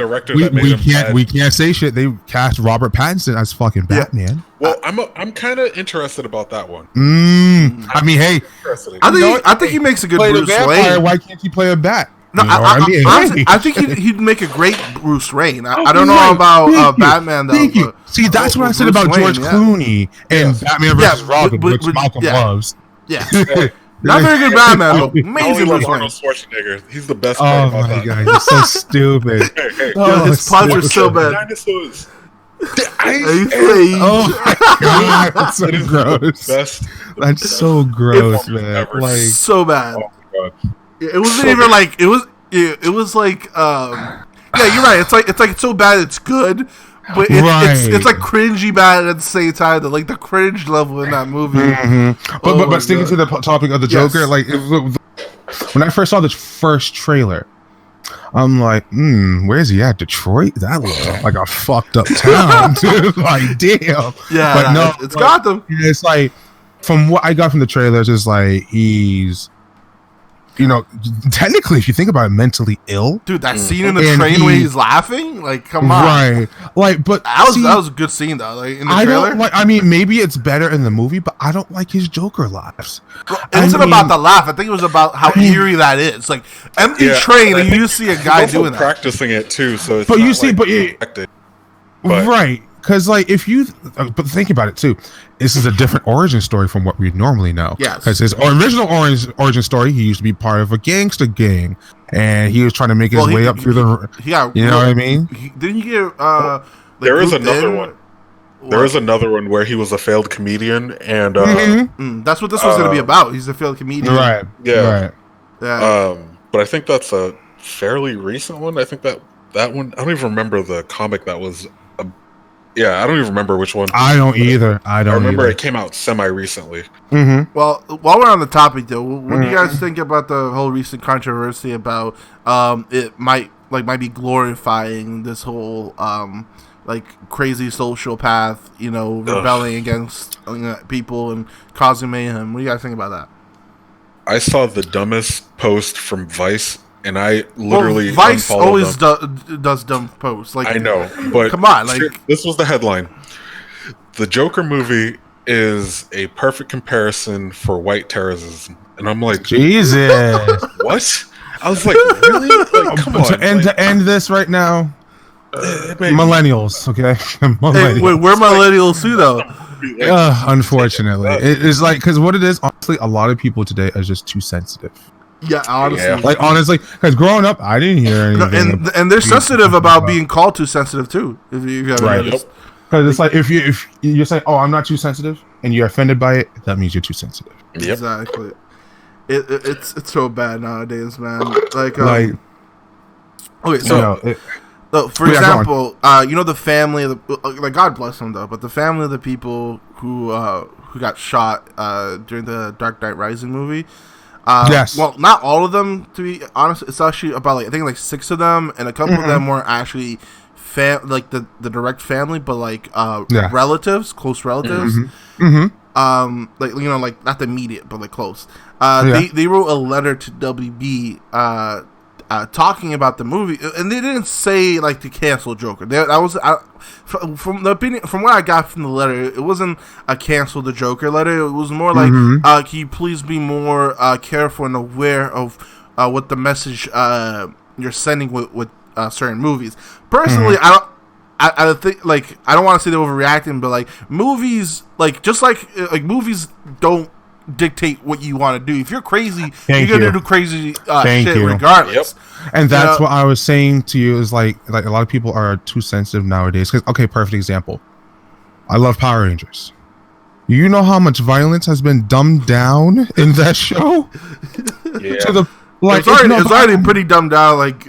We can't say shit. They cast Robert Pattinson as fucking Batman. Well, I'm kind of interested about that one. I mean, hey, I think he makes a good Bruce Wayne. Why can't he play a Bat? No, I think he'd make a great Bruce Wayne. I don't know about Batman though. Thank you. See, that's what I said about George Clooney and Batman vs. Robin, which Malcolm loves. Yeah. Not very good Batman, though. Amazing Bruce Wayne. Arnold Schwarzenegger. He's the best part about that. God, he's so stupid. His plots are so bad. Dinosaurs. Oh my God, that's so gross. That's so gross, man. Like so bad. Oh my God. It wasn't even like it was. It was like yeah, you're right. It's like so bad it's good, but it's like cringy bad at the same time. Like the cringe level in that movie. But sticking to the topic of the Joker, like when I first saw the first trailer, I'm like, where's he at? Detroit? That looks like a fucked up town, dude. Like, damn. Yeah, but no, it's Gotham. It's like from what I got from the trailers, it's like he's. Technically, if you think about it, mentally ill. Dude, that scene in the train where he's laughing, like, come on. Right. Like, but that was a good scene though. Like in the trailer. I mean, maybe it's better in the movie, but I don't like his Joker laughs. Well, it wasn't about the laugh. I think it was about how eerie that is. Like empty train, and you just see a guy doing that. Practicing it too, so it's right. Because, like, but think about it, too. This is a different origin story from what we normally know. Yes. Because his original origin story, he used to be part of a gangster gang. And he was trying to make his way up through the... you know what I mean? Didn't he get... there is another one. There was another one where he was a failed comedian, and that's what this was going to be about. He's a failed comedian, right? Yeah, right. Yeah. But I think that's a fairly recent one. I think that one. I don't even remember the comic that was. Yeah, I don't even remember which one. I don't either. I remember it came out semi-recently. Well, while we're on the topic, though, what do you guys think about the whole recent controversy about it might be glorifying this whole like crazy sociopath, rebelling against people and causing mayhem? What do you guys think about that? I saw the dumbest post from Vice. And I literally Vice always does dumb posts. Like, I know, but come on, like this was the headline: the Joker movie is a perfect comparison for white terrorism, and I'm like, Jesus, what? I was like, really? Like, come on! To end this right now, millennials, okay? Millennials. Hey, wait, we're millennials too, though. Unfortunately, it's like because what it is, honestly, a lot of people today are just too sensitive. Yeah, honestly. Like, honestly, because growing up, I didn't hear anything. And they're sensitive about being called too sensitive, too. If you have noticed. Because it's like, if you're saying, oh, I'm not too sensitive, and you're offended by it, that means you're too sensitive. Yep. Exactly. It's so bad nowadays, man. Like okay, so... for example, the family of the God bless them though, but the family of the people who got shot during the Dark Knight Rising movie. Yes. Well, not all of them, to be honest. It's actually about I think 6 of them, and a couple of them were actually the direct family, but relatives, close relatives. Like not the immediate, but close. They wrote a letter to WB talking about the movie, and they didn't say to cancel Joker. From the opinion, from what I got from the letter, it wasn't a cancel the Joker letter. It was more can you please be more careful and aware of what the message you're sending with certain movies. Personally, I think I don't want to say they're overreacting, but movies movies don't dictate what you want to do. If you're crazy, you're gonna do crazy shit regardless. Yep. And that's what I was saying to you is like a lot of people are too sensitive nowadays. Because perfect example. I love Power Rangers. You know how much violence has been dumbed down in that show? Yeah. To the it's already pretty dumbed down. Right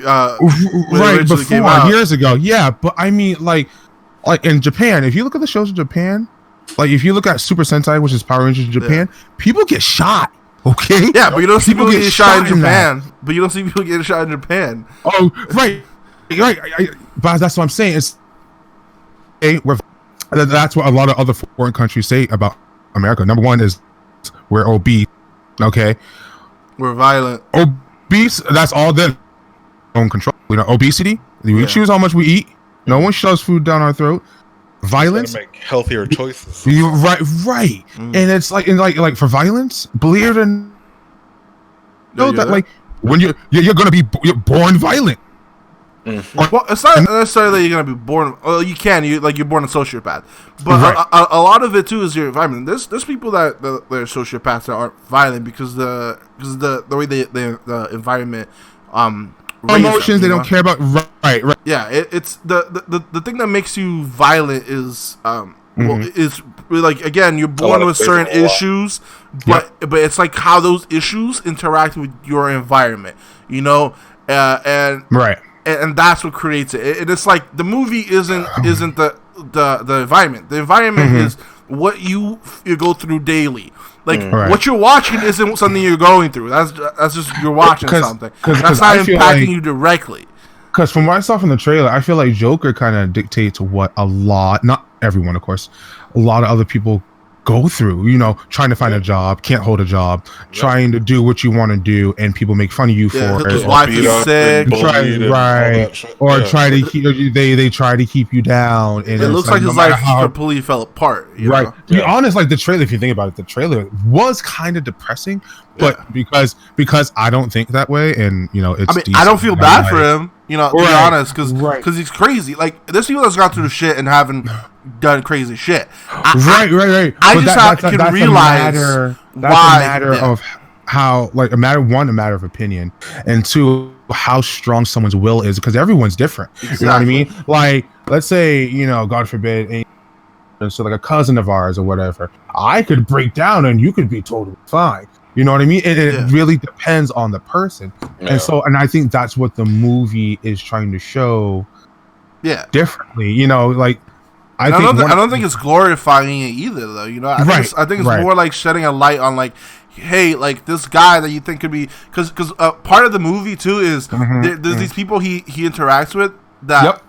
before years ago. Yeah, but I mean like in Japan. If you look at the shows in Japan. If you look at Super Sentai, which is Power Rangers in Japan, people get shot. Okay. Yeah, but you don't see people getting shot in Japan. But you don't see people getting shot in Japan. Oh, right. But that's what I'm saying. That's what a lot of other foreign countries say about America. Number one is we're obese. Okay. We're violent. Obese. That's all their own control. Obesity. We choose how much we eat. No one shoves food down our throat. Violence, make healthier choices. Right, and it's like for violence, believe it or not, that when you're gonna be born violent. Well, it's not necessarily you're gonna be born. Well, you can you're born a sociopath, but a lot of it too is your environment. There's people that they're sociopaths that aren't violent because the way the environment emotions they don't care about. Right. Yeah, it's the thing that makes you violent is is again you're born with certain issues, but it's how those issues interact with your environment, and right, and that's what creates it. And it's the movie isn't the environment. The environment is what you go through daily. What you're watching isn't something you're going through. That's just you're watching something. That's not impacting you directly. Because from what I saw from the trailer, I feel like Joker kind of dictates what not everyone, of course, a lot of other people go through, trying to find a job, can't hold a job, trying to do what you want to do, and people make fun of you for it. His wife is sick, try to keep they try to keep you down, and it looks like his life completely fell apart. To be honest, the trailer, if you think about it, the trailer was kind of depressing, but because I don't think that way, and it's. I don't feel bad for him, to be honest, because he's crazy. There's people that's gone through the shit and haven't done crazy shit. Right. I just can realize why. A matter of how, a matter of opinion, and two, how strong someone's will is, because everyone's different. Exactly. You know what I mean? Let's say, God forbid, so like a cousin of ours or whatever, I could break down and you could be totally fine. You know what I mean? It really depends on the person. Yeah. And I think that's what the movie is trying to show differently. You know, like I don't think it's glorifying it either, though. You know, I think it's more like shedding a light on like, hey, like this guy that you think could be, because part of the movie too is there's these people he interacts with that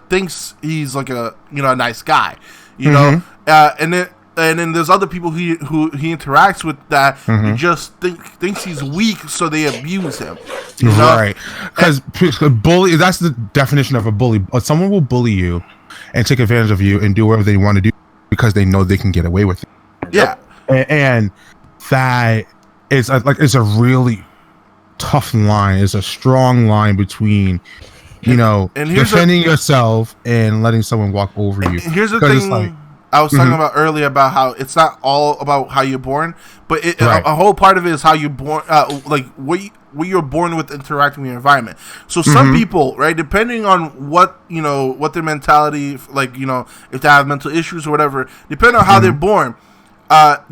thinks he's like a nice guy, you know, and then there's other people who he interacts with that he just thinks he's weak, so they abuse him. You know? Right, because bully, that's the definition of a bully. Someone will bully you and take advantage of you and do whatever they want to do because they know they can get away with it. Yeah, and that is it's a really tough line. It's a strong line between and defending yourself and letting someone walk over you. Here's the thing I was talking about earlier about how it's not all about how you're born, but a whole part of it is how you're born, like what you're born with interacting with your environment. So some people, right, depending on what their mentality, like, if they have mental issues or whatever, depending on how they're born,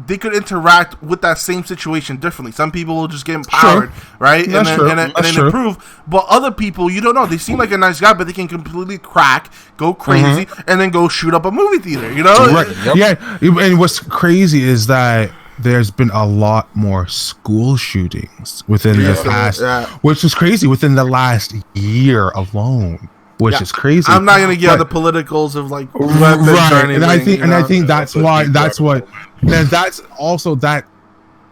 they could interact with that same situation differently. Some people will just get empowered, right? And then improve. But other people, you don't know. They seem like a nice guy, but they can completely crack, go crazy, and then go shoot up a movie theater, you know? Right. Yeah. And what's crazy is that there's been a lot more school shootings within the past, which is crazy, within the last year alone. Which is crazy. I'm not gonna get the politicals of like and I think that's why that's also that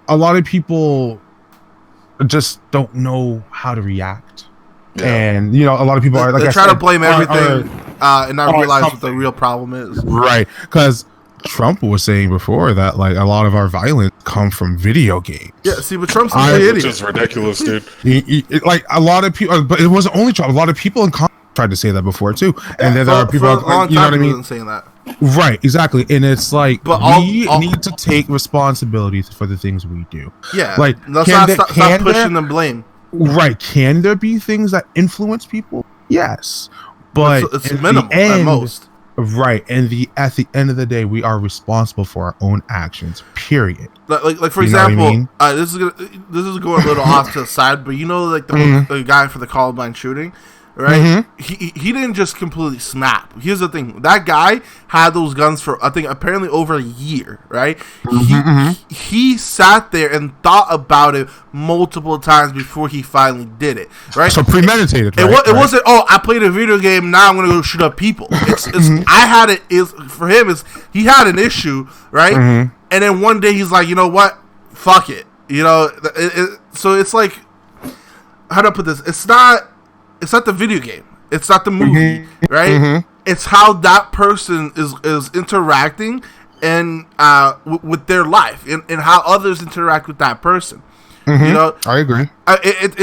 a lot of people just don't know how to react, and a lot of people are like they try to blame everything and not realize what the real problem is. Right, because Trump was saying before that like a lot of our violence come from video games. Yeah, see, but Trump's an idiot. Which is ridiculous, dude. Like a lot of people, but it wasn't only Trump. A lot of people in tried to say that before too, and then there are people, you know what I mean? Saying that. Right, exactly, and it's like we need to take responsibility for the things we do. Yeah, like stop pushing the blame. Right? Can there be things that influence people? Yes, but it's minimal at most. Right, and at the end of the day, we are responsible for our own actions. Period. Like for example, this is going a little off to the side, but like the guy for the Columbine shooting. Right, he didn't just completely snap. Here's the thing: that guy had those guns for apparently over a year. Right, he sat there and thought about it multiple times before he finally did it. Right, so premeditated. It wasn't. Oh, I played a video game. Now I'm gonna go shoot up people. I had it. For him, he had an issue. Right, and then one day he's like, you know what? Fuck it. So it's like, how do I put this? It's not the video game. It's not the movie, right? It's how that person is interacting and with their life and how others interact with that person. I agree.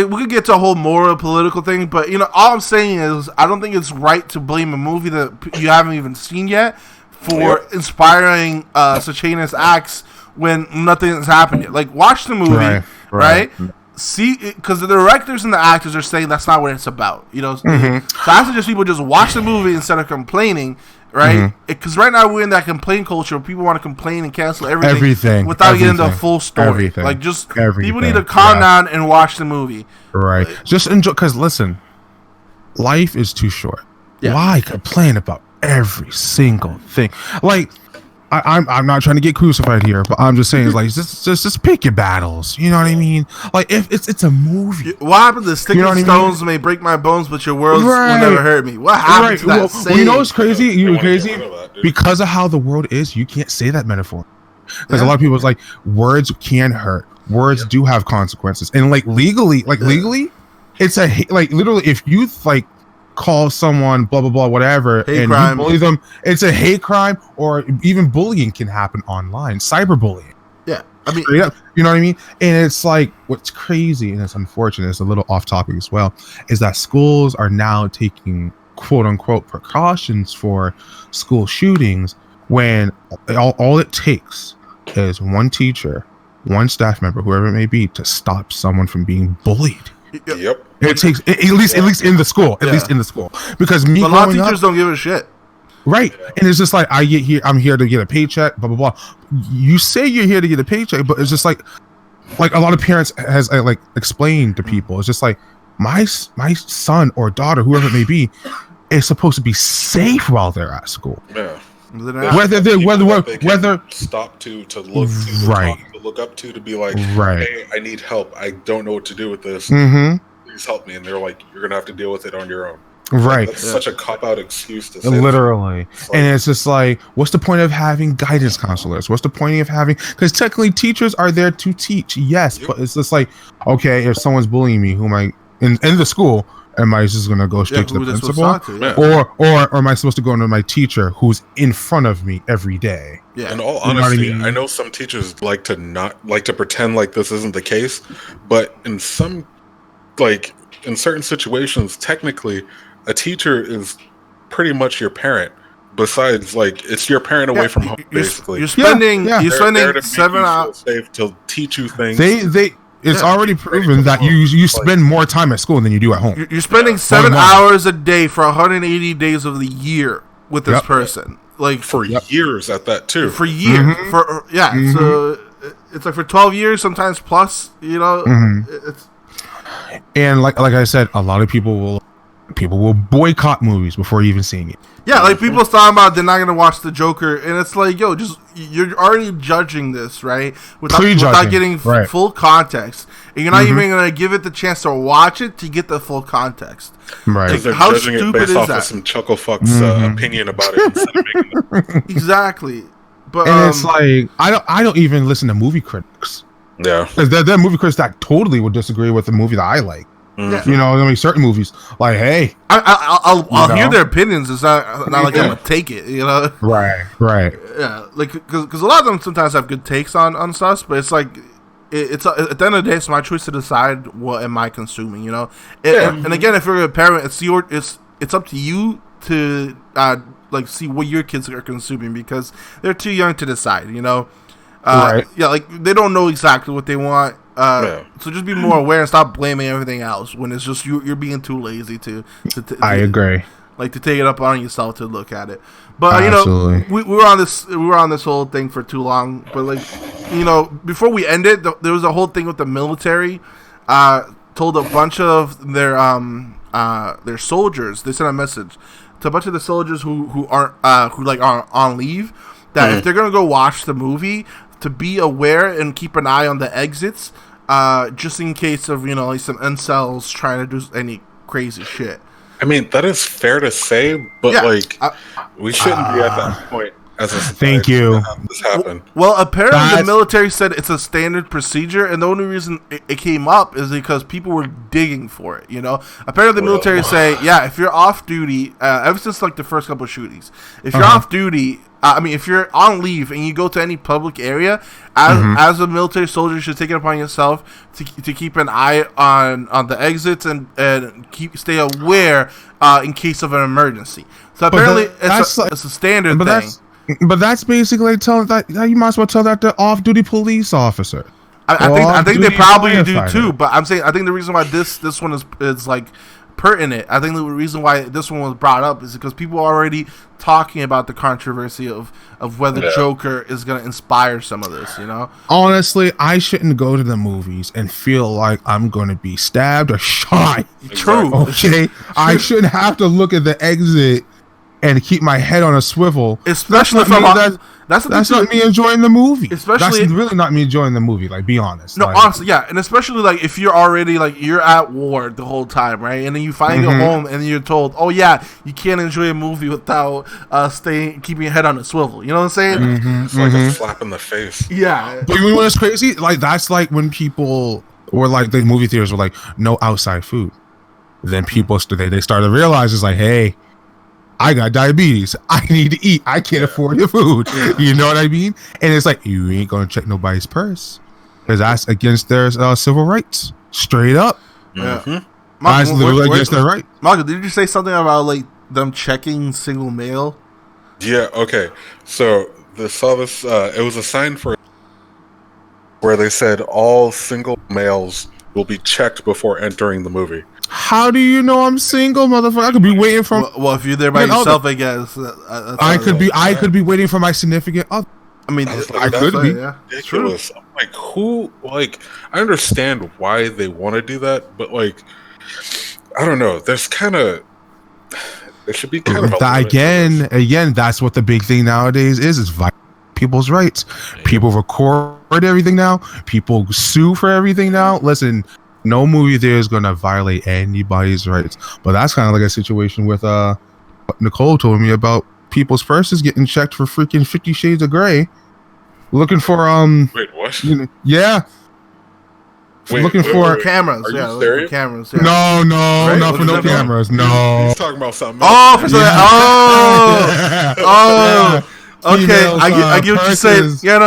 We could get to a whole moral political thing, but all I'm saying is I don't think it's right to blame a movie that you haven't even seen yet for inspiring such heinous acts when nothing has happened yet. Like, watch the movie, right? See, because the directors and the actors are saying that's not what it's about, So I suggest people just watch the movie instead of complaining, right? Because right now we're in that complaint culture where people want to complain and cancel everything without getting the full story. Like, people need to calm down and watch the movie. Right. Just enjoy, because listen, life is too short. Yeah. Why complain about every single thing? Like, I'm not trying to get crucified here, but I'm just saying, like, just pick your battles. You know what I mean? Like, if it's a movie. What happened to sticking stones may break my bones, but your words will never hurt me? What happened to that saying? Well, you know what's crazy? Because of how the world is, you can't say that metaphor. Because a lot of people, it's like, words can hurt. Words do have consequences, and legally, it's literally, if you call someone blah blah blah whatever hate and crime. You bully them, it's a hate crime, or even bullying can happen online, cyberbullying. Yeah, I mean, you know what I mean? And it's like, what's crazy, and it's unfortunate, it's a little off topic as well, is that schools are now taking quote unquote precautions for school shootings when all it takes is one teacher, one staff member, whoever it may be, to stop someone from being bullied. Yep. It takes at least in the school, least in the school, because a lot of teachers don't give a shit. Right. And it's just like, I'm here to get a paycheck, blah, blah, blah. You say you're here to get a paycheck, but it's just like a lot of parents has like explained to people. It's just like, my son or daughter, whoever it may be, is supposed to be safe while they're at school. Yeah. Whether stop to look to right, talk, to look up to be like, right, hey, I need help. I don't know what to do with this. Please help me. And they're like, you're gonna have to deal with it on your own. Right. That's such a cop-out excuse to say. Literally. And it's just like, what's the point of having guidance counselors? What's the point of having... Because technically teachers are there to teach, yes. But it's just like, okay, if someone's bullying me, who am I... In the school, am I just going to go straight to the principal? Or am I supposed to go to my teacher who's in front of me every day? Yeah. In all honesty, I know some teachers like to pretend like this isn't the case. But in some... Like, in certain situations, technically... A teacher is pretty much your parent. Besides, like, it's your parent away from home. Basically, you're spending 7 hours safe to teach you things. It's already proven that you spend more time at school than you do at home. You're spending 7 hours a day for 180 days of the year with this person, like for years at that too. For years, So it's like for 12 years, sometimes plus. You know, it's and like I said, a lot of people will boycott movies before even seeing it. Yeah, like people talking about they're not gonna watch the Joker, and it's like, yo, you're already judging this, right? Without getting full context, and you're not even gonna give it the chance to watch it to get the full context. Right? Like, they're how judging it based off of some chuckle fucks opinion about it instead of making them. Exactly, but and it's like I don't even listen to movie critics. Yeah, because there are movie critics that totally would disagree with the movie that I like. You know, I mean, certain movies, like, hey, I'll hear their opinions. It's not like I'm gonna take it, you know. Right. Yeah, like because a lot of them sometimes have good takes on stuff, but it's like it's at the end of the day, it's my choice to decide what am I consuming, you know. And again, if you're a parent, it's up to you to like see what your kids are consuming because they're too young to decide, you know. Yeah, like they don't know exactly what they want. So just be more aware and stop blaming everything else when it's just you're being too lazy to I agree. Like to take it up on yourself to look at it. But you know, we were on this whole thing for too long. But like, you know, before we ended, there was a whole thing with the military. Told a bunch of their soldiers. They sent a message to a bunch of the soldiers who are on leave that if they're gonna go watch the movie, to be aware and keep an eye on the exits, just in case of, you know, like some incels trying to do any crazy shit. I mean, that is fair to say, but we shouldn't be at that point as a society. Thank you. To have this happen. Well, apparently the military said it's a standard procedure, and the only reason it came up is because people were digging for it, you know? Apparently the military say, if you're off duty, ever since like the first couple of shootings, if you're off duty, if you're on leave and you go to any public area, as a military soldier, you should take it upon yourself to keep an eye on the exits and stay aware in case of an emergency. So apparently it's a standard thing. But that's basically telling that you might as well tell that to off-duty police officer. I think they probably do too. But I'm saying I think the reason why this one is like pertinent. I think the reason why this one was brought up is because people are already talking about the controversy of whether Joker is going to inspire some of this, you know? Honestly, I shouldn't go to the movies and feel like I'm going to be stabbed or shot. True. Okay? I shouldn't have to look at the exit and keep my head on a swivel. Especially that's not me enjoying the movie. Especially, that's really not me enjoying the movie. Like, be honest. No, honestly, yeah, and especially like if you're already like you're at war the whole time, right? And then you finally go home and you're told, "Oh yeah, you can't enjoy a movie without keeping your head on a swivel." You know what I'm saying? It's like a slap in the face. Yeah. But you know what's crazy? Like that's like when people or like the movie theaters were like, "No outside food." Then people they started to realize it's like, hey, I got diabetes. I need to eat. I can't afford the food. You know what I mean? And it's like, you ain't going to check nobody's purse because that's against their civil rights. Straight up. Yeah. That's literally against their right. Michael, did you say something about like them checking single mail? Yeah, okay. So they saw this, it was a sign for where they said all single males will be checked before entering the movie. How do you know I'm single, motherfucker? I could be waiting for. Well, if you're there by yourself, I guess. I could be waiting for my significant other. I mean, I could be. Yeah. Ridiculous. I'm like, who? Like, I understand why they want to do that, but like, I don't know. There should be kind of again. That's what the big thing nowadays is people's rights. Yeah. People record everything now. People sue for everything now. Listen, no movie there is going to violate anybody's rights. But that's kind of like a situation with what Nicole told me about people's purses getting checked for freaking 50 Shades of Grey. Looking for Wait, what? Yeah. Looking for cameras. Are yeah, you serious? Cameras. Yeah. No, right? Not for no cameras. No. He's talking about something. Oh, for okay. I get what you're saying. Yeah.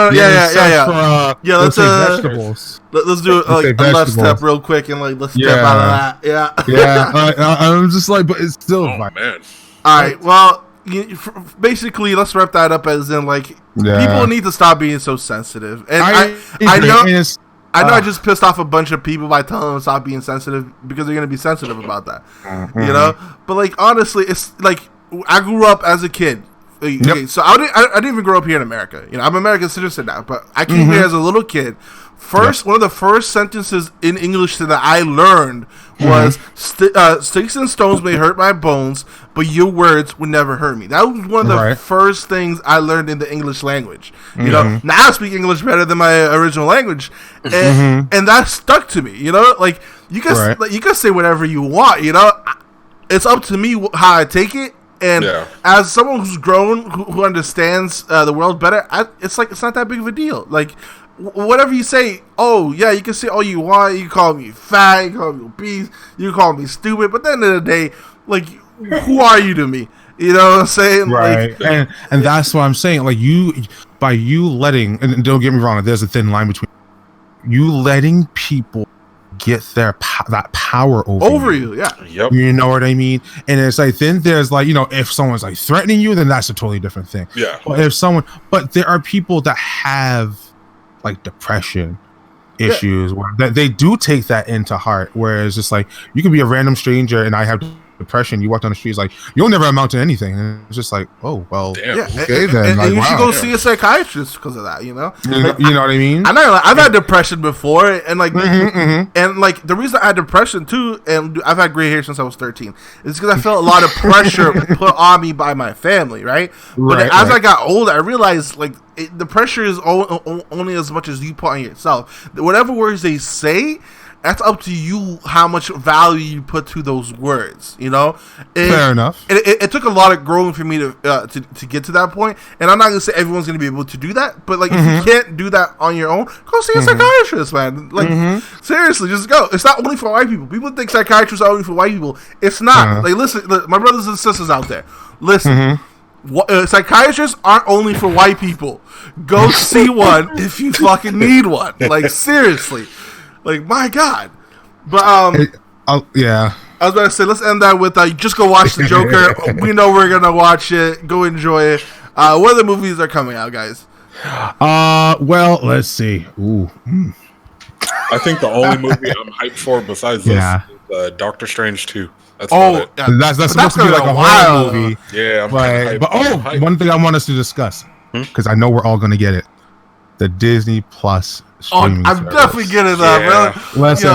Let's vegetables. Let's do a left step real quick and let's step out of that. Yeah. I'm just like, but it's still. Oh man. All right. Well, basically, let's wrap that up as in people need to stop being so sensitive. And I know. I just pissed off a bunch of people by telling them to stop being sensitive because they're gonna be sensitive about that, you know. But honestly, it's I grew up as a kid. Okay, so I didn't even grow up here in America. You know, I'm American citizen now, but I came here as a little kid. One of the first sentences in English that I learned was "Sticks and stones may hurt my bones, but your words would never hurt me." That was one of the first things I learned in the English language. You know, now I speak English better than my original language, and that stuck to me. You know, you can say whatever you want. You know, it's up to me how I take it. And as someone who's grown, who understands the world better, it's not that big of a deal. Whatever you say, you can say all you want. You can call me fat, you can call me obese, you can call me stupid. But at the end of the day, who are you to me? You know what I'm saying? Right. And that's what I'm saying. By you letting, and don't get me wrong, there's a thin line between you letting people get that power over you. Yeah. Yep. You know what I mean? And it's then there's if someone's threatening you, then that's a totally different thing. Yeah. But there are people that have depression issues where they do take that into heart, whereas just you could be a random stranger and I have depression, you walk down the street, you'll never amount to anything, and it's just oh well. Damn. Okay, then and you should go see a psychiatrist because of that, you know. You know what I mean? I've had depression before, and the reason I had depression too, and I've had gray hair since I was 13, is because I felt a lot of pressure put on me by my family, right? But as I got older, I realized the pressure is only as much as you put on yourself. Whatever words they say, that's up to you how much value you put to those words, you know? Fair enough. It took a lot of growing for me to get to that point, and I'm not going to say everyone's going to be able to do that, but if you can't do that on your own, go see a psychiatrist, man. Seriously, just go. It's not only for white people. People think psychiatrists are only for white people. It's not. Listen, my brothers and sisters out there, listen. Psychiatrists aren't only for white people. Go see one if you fucking need one. Seriously. My God. But, yeah. I was about to say, let's end that with, just go watch The Joker. We know we're going to watch it. Go enjoy it. What other movies are coming out, guys? Well, let's see. Ooh. I think the only movie I'm hyped for besides this is Doctor Strange 2. That's that's supposed to be a horror movie. Yeah, but one thing I want us to discuss, because I know we're all going to get it. The Disney Plus streaming service. Definitely getting that, bro. Listen.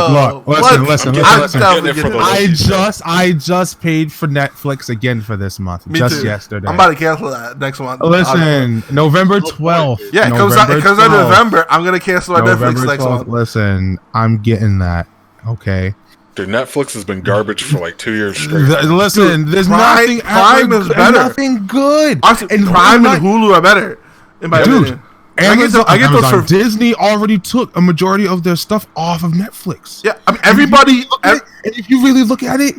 I just paid for Netflix again for this month. Me just too. yesterday. I'm about to cancel that next month. Listen, November 12th. Yeah, it comes out November. I'm going to cancel my Netflix next month. Listen, I'm getting that. Okay. Dude, Netflix has been garbage for 2 years straight. Listen, there's nothing. Prime is better. Nothing good. And Prime and Hulu are better. In my opinion. Amazon, Disney already took a majority of their stuff off of Netflix. Yeah, I mean, everybody. And if you really look at it,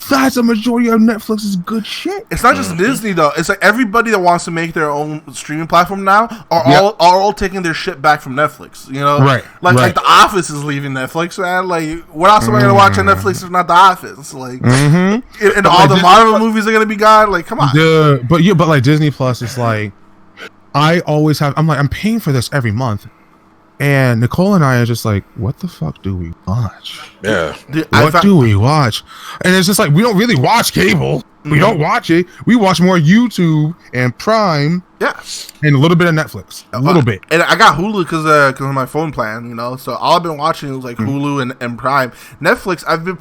that's a majority of Netflix's good shit. It's not just Disney though. It's everybody that wants to make their own streaming platform now are all taking their shit back from Netflix. You know, right? Like The Office is leaving Netflix, man. What else am I gonna watch on Netflix if not The Office? And all the Marvel movies are gonna be gone. Come on. But Disney Plus is I always have. I'm paying for this every month. And Nicole and I are just like, what the fuck do we watch? Yeah. What do we watch? And it's just like, we don't really watch cable. We don't watch it. We watch more YouTube and Prime. Yeah. And a little bit of Netflix. A little bit. And I got Hulu because of my phone plan, you know. So all I've been watching is like Hulu and Prime. Netflix, I've been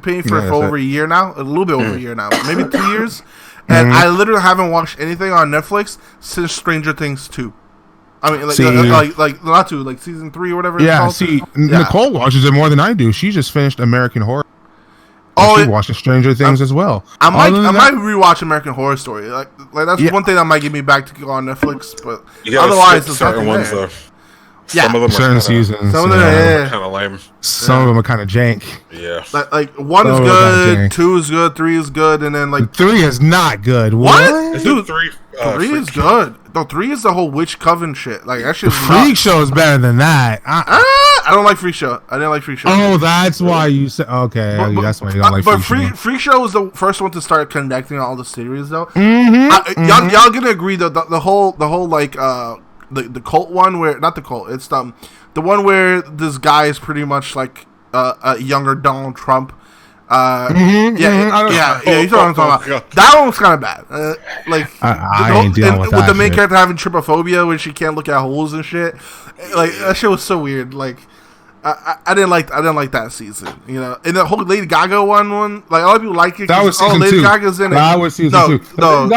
paying for over a year now. A little bit over a year now. Maybe 2 years. And I literally haven't watched anything on Netflix since Stranger Things 2. I mean, like not 2, like season 3 or whatever. Yeah, Nicole watches it more than I do. She just finished American Horror. She watches Stranger Things as well. I might rewatch American Horror Story. Like that's one thing that might get me back to go on Netflix. But otherwise, there's certain ones though. Some of them certain seasons. Some of them are kind of lame. Some of them are kind of jank. Yeah. Like 1 is good, 2 is good, 3 is good, and then like 3 is not good. What? Dude, 3 is good. No, 3 is the whole witch coven shit. Like that shit. Freak Show is better than that. I don't like Freak Show. I didn't like Freak Show. Oh, that's why you said okay. That's why you don't like Freak Show. Freak Show was the first one to start connecting all the series, though. Y'all gonna agree that the whole like the cult one where not the cult, it's the one where this guy is pretty much like a younger Donald Trump. You know what I'm talking about. That one was kind of bad. I ain't dealing with that with the main character having trypophobia when she can't look at holes and shit. Like that shit was so weird. Like I didn't like that season. You know, and the whole Lady Gaga one like a lot of people like it. That was season 2. Lady Gaga's in it. That was season 2. No,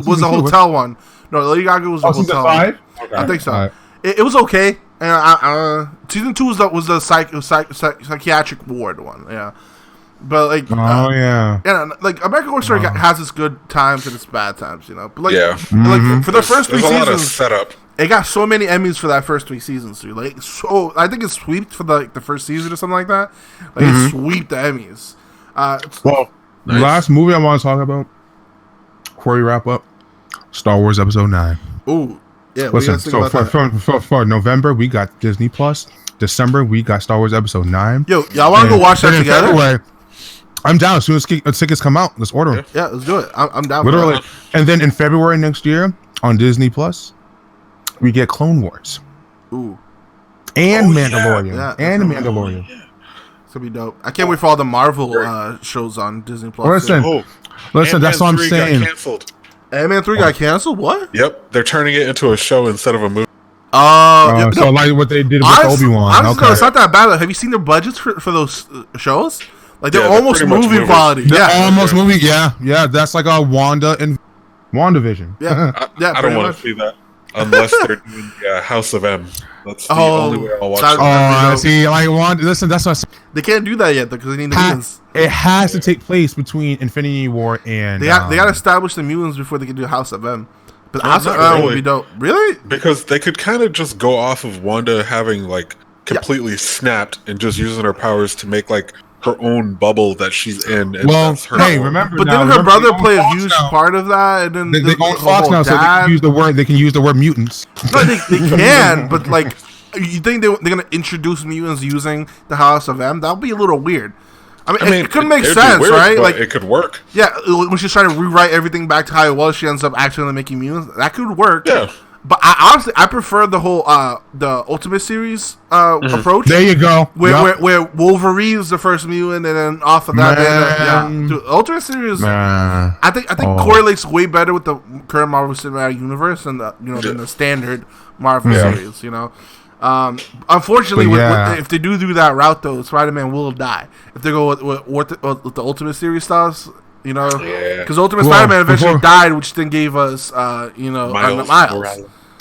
was the hotel one. No, Lady Gaga was the hotel. Season 5? Okay. I think so. Right. It was okay. And season 2 was the psychiatric ward one. Yeah. But like, like American Horror Story has its good times and its bad times, you know. But like, like for the first 3 seasons, a lot of setup. It got so many Emmys for that first 3 seasons, dude. Like, so I think it sweeped for the first season or something like that. Like, it sweeped the Emmys. Last movie I want to talk about before we wrap up: Star Wars Episode 9. Ooh, yeah. Listen, so for November we got Disney Plus. December we got Star Wars Episode 9. Yo, y'all want to go watch that together? February, I'm down. As soon as tickets come out, let's order them. Yeah, let's do it. I'm down. Literally, and then in February next year on Disney Plus, we get Clone Wars. Ooh. And Mandalorian. Yeah, and Mandalorian. It's gonna be dope. I can't wait for all the Marvel shows on Disney Plus. Listen, that's what I'm saying. Ant-Man 3 got canceled? What? Yep, they're turning it into a show instead of a movie. So like what they did with Obi-Wan. It's not that bad. Have you seen their budgets for those shows? Like they're almost movie quality. They're almost movie. Yeah. That's like a Wanda and WandaVision. Yeah, I don't want to see that unless they're doing House of M. That's the only way I'll watch it. See, like Wanda. Listen, that's what they can't do that yet because they need the mutants. It has to take place between Infinity War and they got to establish the mutants before they can do House of M. But House of M would be dope. Really? Because they could kind of just go off of Wanda having like completely snapped and just using her powers to make like her own bubble that she's in. And that's her remember? But didn't her brother play a huge part of that? And then they own Fox now, so they can use the word mutants. No, they can, but like, you think they're gonna introduce mutants using the House of M? That would be a little weird. I mean, it could make sense, weird, right? Like it could work. Yeah, when she's trying to rewrite everything back to how it was, she ends up actually making mutants. That could work. Yeah. But I prefer the whole the Ultimate Series approach. There you go. Where Wolverine is the first mutant, and then off of that, Dude, Ultimate Series. I think correlates way better with the current Marvel Cinematic Universe than the standard Marvel series. You know. Unfortunately, if they do that route, though, Spider-Man will die. If they go with the Ultimate Series styles, you know, because Ultimate Spider-Man eventually died, which then gave us,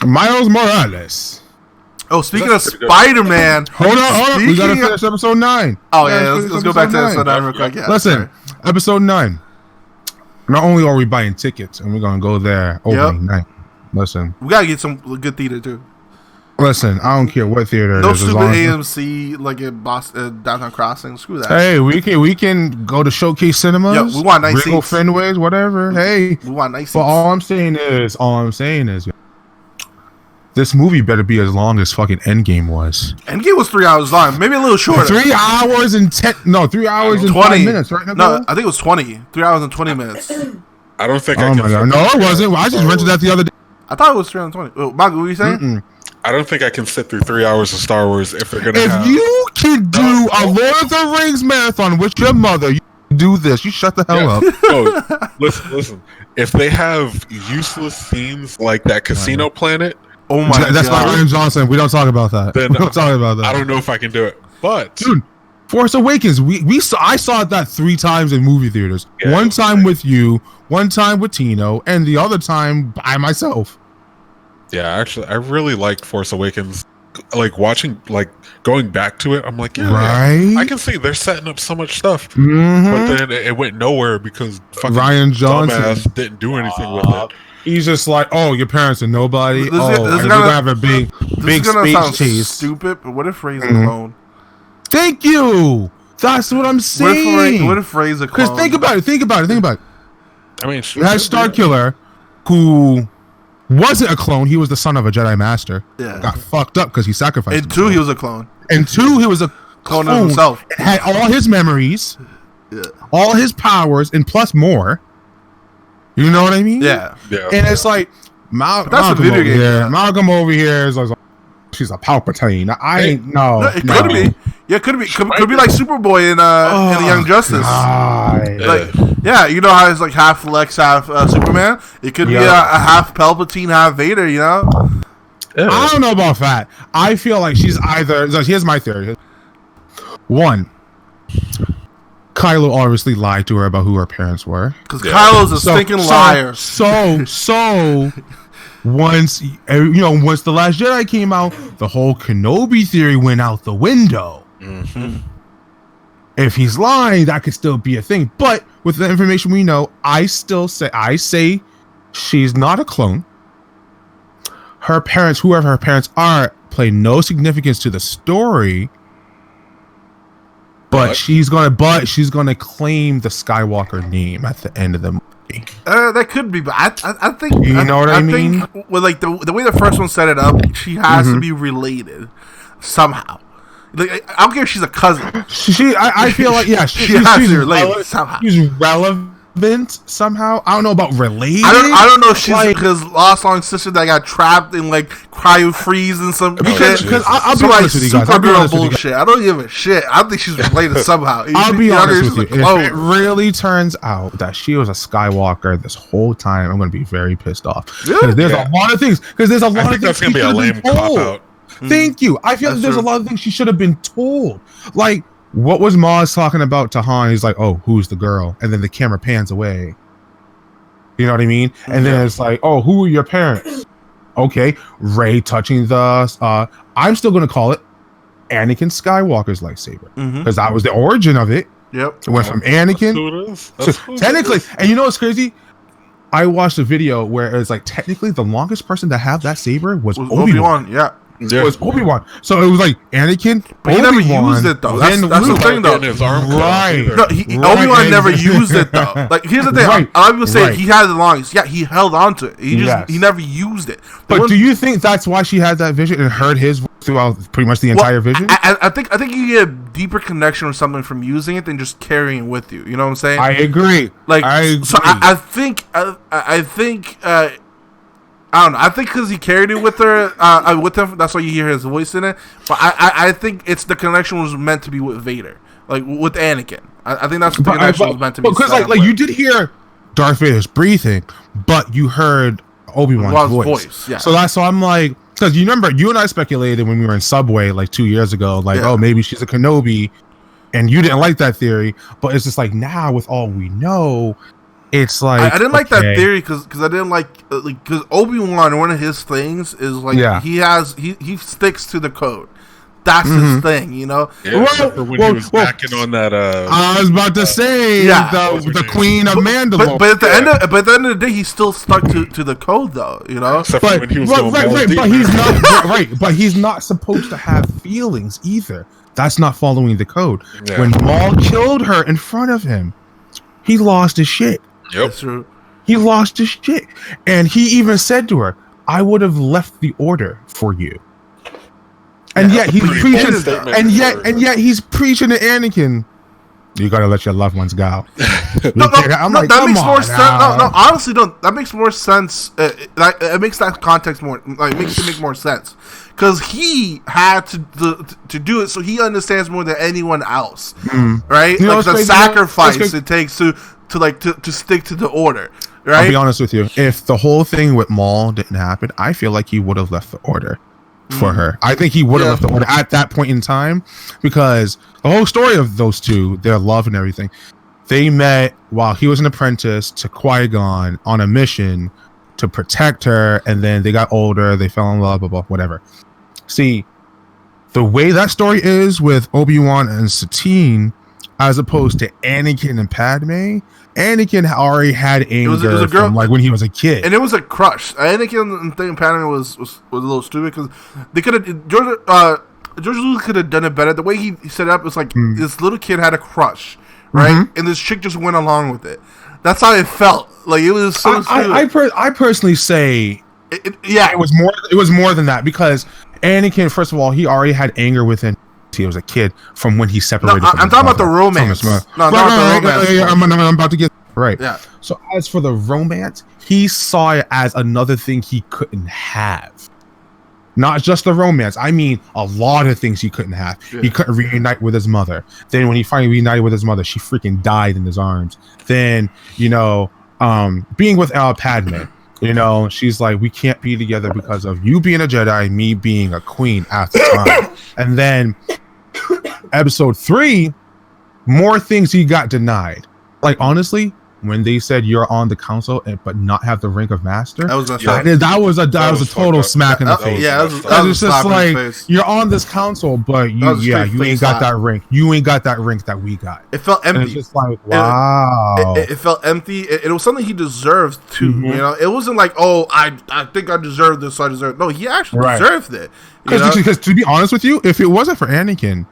Miles Morales. Oh, speaking of Spider-Man, hold on, we gotta finish episode 9. Oh yeah, let's go back to episode 9 real quick. Listen, episode 9. Not only are we buying tickets, and we're gonna go there opening night. Listen, we gotta get some good theater too. Listen, I don't care what theater it is. No stupid AMC like in Boston, Downtown Crossing. Screw that. Hey, we can go to Showcase Cinemas. Yo, we want nice seats. Fenways, whatever. Hey, we want nice seats. But all I'm saying is, this movie better be as long as fucking Endgame was. Endgame was 3 hours long, maybe a little shorter. 3 hours and 3 hours and 20 minutes, right? No, I think it was 20. 3 hours and 20 minutes. I don't think. Oh my god, no, it wasn't. I just rented that the other day. I thought it was 320. Oh, Mark, what were you saying? I don't think I can sit through 3 hours of Star Wars if they're gonna. If you can do a Lord of the Rings marathon with your mother, you do this. You shut the hell up. Oh, listen. If they have useless scenes like that Casino Planet, oh my god, that's by Ryan Johnson. We don't talk about that. Then we don't talk about that. I don't know if I can do it. But dude, Force Awakens, I saw that 3 times in movie theaters. Yeah, one time with you, one time with Tino, and the other time by myself. Yeah, actually, I really liked Force Awakens. Like watching, like going back to it, I'm like, right? I can see they're setting up so much stuff, mm-hmm. but then it went nowhere because fucking Ryan Johnson dumbass didn't do anything with it. He's just like, oh, your parents are nobody. This we're gonna have a big space chase. Stupid, but what if Rey's a clone? Thank you. That's what I'm saying. What if Rey's a clone? Because think about it. I mean, you had Starkiller, who wasn't a clone. He was the son of a Jedi Master. Yeah. Got fucked up because he sacrificed himself. He was a clone. And 2, he was a clone of himself. Had all his memories, all his powers, and plus more. You know what I mean? Yeah. And it's like, that's a video game. Here. Malcolm over here is like, she's a Palpatine. I ain't no. It could be. Yeah, could be. Could be like Superboy in the Young Justice. Like, yeah, you know how he's like half Lex, half Superman. It could be a half Palpatine, half Vader. You know. I don't know about that. I feel like she's either. Here's my theory. 1, Kylo obviously lied to her about who her parents were. Because Kylo's a stinking liar. So once the Last Jedi came out, the whole Kenobi theory went out the window. Mm-hmm. If he's lying, that could still be a thing. But with the information we know, I say she's not a clone. Her parents, whoever her parents are, play no significance to the story. But she's gonna claim the Skywalker name at the end of the movie. That could be, but I think I mean. Think, well, like the way the first one set it up, she has to be related somehow. Like, I don't care if she's a cousin. I feel like she has to relate somehow. She's relevant somehow. I don't know about related. I don't know if she's like his lost long sister that got trapped in like cryo freeze and some shit. Because I'll be honest with you guys. Supergirl bullshit. I don't give a shit. I think she's related somehow. I'll be honest with you. If it really turns out that she was a Skywalker this whole time, I'm going to be very pissed off. Because there's a lot of things. Because there's a lot of things that's going to be a lame cop out. Thank you. I feel like there's a lot of things she should have been told. Like, what was Maz talking about to Han? He's like, oh, who's the girl? And then the camera pans away. You know what I mean? And then it's like, oh, who are your parents? Okay, Rey touching the, I'm still going to call it Anakin Skywalker's lightsaber. Because that was the origin of it. Yep. It went from Anakin. So technically, and you know what's crazy? I watched a video where it's like, technically, the longest person to have that saber was Obi-Wan. Yeah. It was Obi-Wan. So it was like Anakin, but he never used it though. That's the thing though. Right. No, Obi-Wan never used it though. Like here's the thing. A lot of people say he had the longest. Yeah, he held on to it. He never used it. But do you think that's why she had that vision and heard his throughout pretty much the entire vision? I think you get a deeper connection with something from using it than just carrying it with you. You know what I'm saying? I agree. Like so I think I don't know. I think because he carried it with her, with him, that's why you hear his voice in it. But I think it's the connection was meant to be with Vader, like with Anakin. I think that's what the connection was meant to be. Because like you did hear Darth Vader's breathing, but you heard Obi-Wan's voice. Yeah. So I'm like, because you remember you and I speculated when we were in Subway like 2 years ago, like oh maybe she's a Kenobi, and you didn't like that theory, but it's just like now with all we know. It's like I didn't like that theory because I didn't like because Obi-Wan, one of his things is like he sticks to the code. That's his thing, you know. Yeah, when he was backing on that. I was about to say the Queen of Mandalore. But at the end of the day, he still stuck to the code, though. You know. Except when he was but he's not supposed to have feelings either. That's not following the code. Yeah. When Maul killed her in front of him, he lost his shit. Yep. That's true. He lost his shit. And he even said to her, I would have left the order for you. And yet he's preaching he's preaching to Anakin. You gotta let your loved ones go. That makes more sense. No, honestly, that makes more sense. It makes that context more, like, makes it make more sense, because he had to do it, so he understands more than anyone else, right? You know, like the sacrifice it takes to stick to the order. Right? I'll be honest with you. If the whole thing with Maul didn't happen, I feel like he would have left the order for her. I think he would have left the order at that point in time, because the whole story of those two, their love and everything, they met while he was an apprentice to Qui-Gon on a mission to protect her, and then they got older, they fell in love, blah, blah, whatever. See, the way that story is with Obi-Wan and Satine, as opposed to Anakin and Padme, Anakin already had anger from like when he was a kid, and it was a crush. Anakin and Padme was a little stupid, because they could have George Lucas could have done it better. The way he set it up was like this little kid had a crush, right? And this chick just went along with it. That's how it felt. Like, it was so stupid. I personally say, it was more. It was more than that, because Anakin, first of all, he already had anger within. He was a kid from when he separated. I'm talking about the romance. I'm about to get right. Yeah. So as for the romance, he saw it as another thing he couldn't have. Not just the romance. I mean, a lot of things he couldn't have. Yeah. He couldn't reunite with his mother. Then when he finally reunited with his mother, she freaking died in his arms. Then, being with Padme, she's like, we can't be together because of you being a Jedi, me being a queen at the time. And then episode 3, more things he got denied. Like, honestly, when they said you're on the council but not have the rank of master, that was a total smack in the face. That was just like, you're on this council, but you ain't got that rank. You ain't got that rank that we got. It felt empty. It's just like, wow. It felt empty. It was something he deserved too. It wasn't like, oh, I think I deserve this, so I deserve. No, he actually deserved it. Because to be honest with you, if it wasn't for Anakin,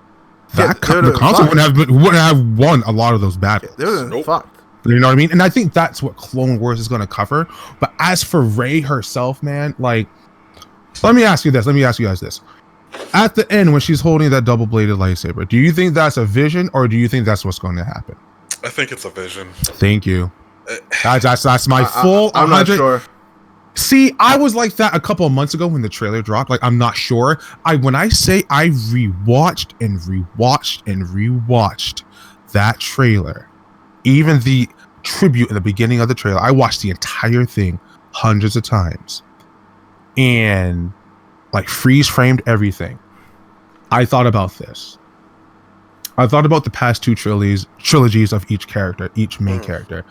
the council wouldn't have won a lot of those battles. They would have fucked. You know what I mean? And I think that's what Clone Wars is going to cover. But as for Rey herself, man, like, let me ask you guys this. At the end, when she's holding that double-bladed lightsaber, do you think that's a vision, or do you think that's what's going to happen? I think it's a vision. Thank you. That's my full. I'm not sure. See, I was like that a couple of months ago when the trailer dropped. Like, I'm not sure. When I say I rewatched that trailer, even the tribute in the beginning of the trailer, I watched the entire thing hundreds of times, and like freeze framed everything. I thought about this. I thought about the past 2 trilogies of each character, each main character.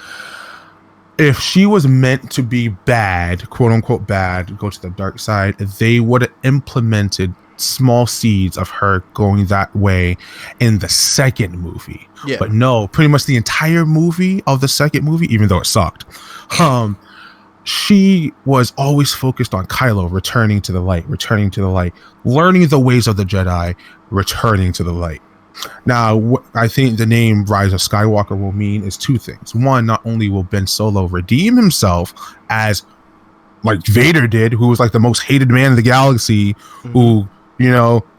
If she was meant to be bad, quote unquote bad, go to the dark side, they would have implemented small seeds of her going that way in the second movie. Yeah. But no, pretty much the entire movie of the second movie, even though it sucked, she was always focused on Kylo returning to the light, learning the ways of the Jedi, returning to the light. Now, what I think the name Rise of Skywalker will mean is 2 things. One, not only will Ben Solo redeem himself as like Vader did, who was like the most hated man in the galaxy, who,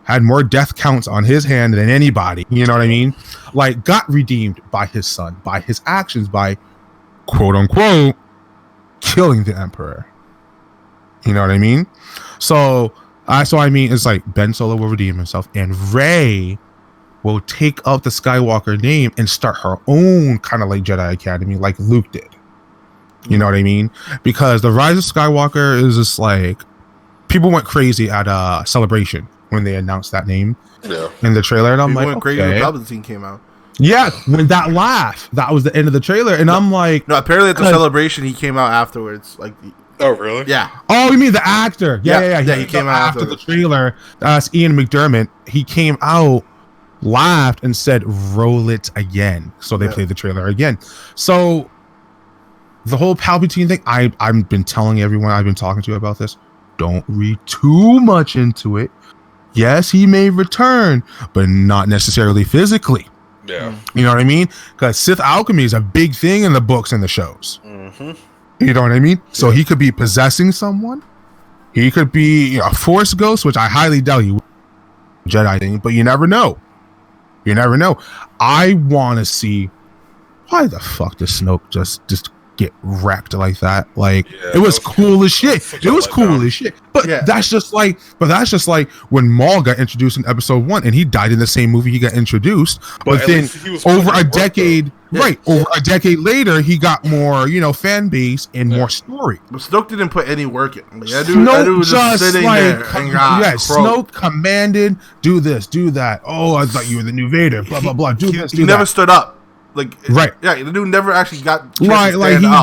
had more death counts on his hand than anybody, you know what I mean? Like, got redeemed by his son, by his actions, by quote unquote killing the Emperor. You know what I mean? So I mean, it's like Ben Solo will redeem himself, and Rey will take up the Skywalker name and start her own kind of like Jedi Academy, like Luke did. You know what I mean? Because the Rise of Skywalker is just like, people went crazy at Celebration when they announced that name in the trailer, and I'm like, went crazy when Palpatine came out. Yeah, when that laugh, that was the end of the trailer, and I'm like, no, apparently at the Celebration he came out afterwards, like. Oh, really? Yeah. Oh, you mean the actor? Yeah. He came out after the trailer. That's Ian McDermott. He came out, laughed, and said, "Roll it again." So they played the trailer again. So the whole Palpatine thing, I've been telling everyone I've been talking to about this. Don't read too much into it. Yes, he may return, but not necessarily physically. Yeah. You know what I mean? Because Sith alchemy is a big thing in the books and the shows. Mm-hmm. You know what I mean? So he could be possessing someone. He could be a Force ghost, which I highly doubt he would. Jedi thing, but you never know. You never know. I want to see why the fuck does Snoke just get wrecked like that. Like it was cool as shit. It was cool as shit. But that's just like when Maul got introduced in episode 1 and he died in the same movie he got introduced. But then over a decade, over a decade later, he got more, fan base and more story. But Snoke didn't put any work in. Snoke was just sitting there Snoke commanded, do this, do that. Oh, I thought you were the new Vader. Blah blah blah. Do this. He never stood up. Like the dude never actually got he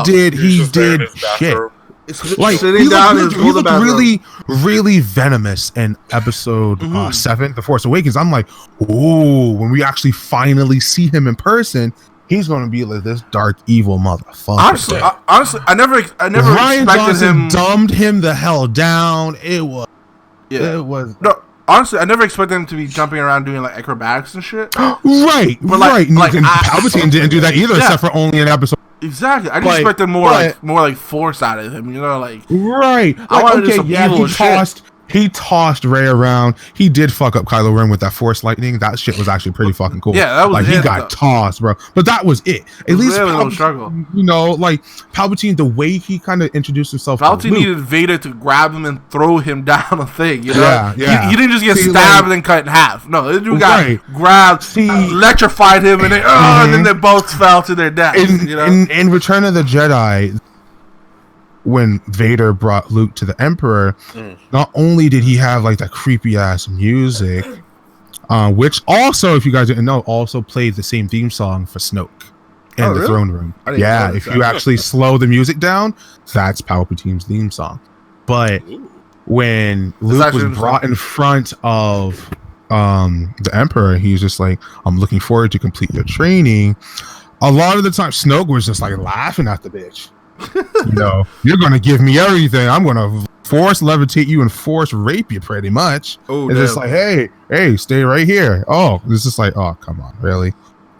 did shit. Like he looked really venomous in episode 7, The Force Awakens. I'm like, ooh, when we actually finally see him in person, he's gonna be like this dark evil motherfucker. Honestly, I never Rian expected Johnson him. Dumbed him the hell down. It was. No, honestly, I never expected him to be jumping around doing like acrobatics and shit. Right. Palpatine didn't do that either, except for only an episode. Exactly. I just expected more like force out of him. Like right. I wanted to do some evil shit. He tossed Rey around. He did fuck up Kylo Ren with that Force lightning. That shit was actually pretty fucking cool. Yeah, that was he got tossed, bro. But that was it. At least really struggle. Palpatine, the way he kind of introduced himself. Palpatine needed Vader to grab him and throw him down a thing. You know, yeah. He didn't just get stabbed and cut in half. No, this dude got grabbed, electrified him, and then they both fell to their death. In Return of the Jedi, when Vader brought Luke to the Emperor, not only did he have like that creepy ass music, which also, if you guys didn't know, also played the same theme song for Snoke in the throne room. Yeah, if you actually slow the music down, that's Palpatine's theme song. But when Luke was brought in front of the Emperor, he was just like, I'm looking forward to complete your training. A lot of the time, Snoke was just like laughing at the bitch. You're gonna give me everything. I'm gonna force levitate you and force rape you, pretty much. It's just like, hey, stay right here. Oh, it's just like, oh, come on, really?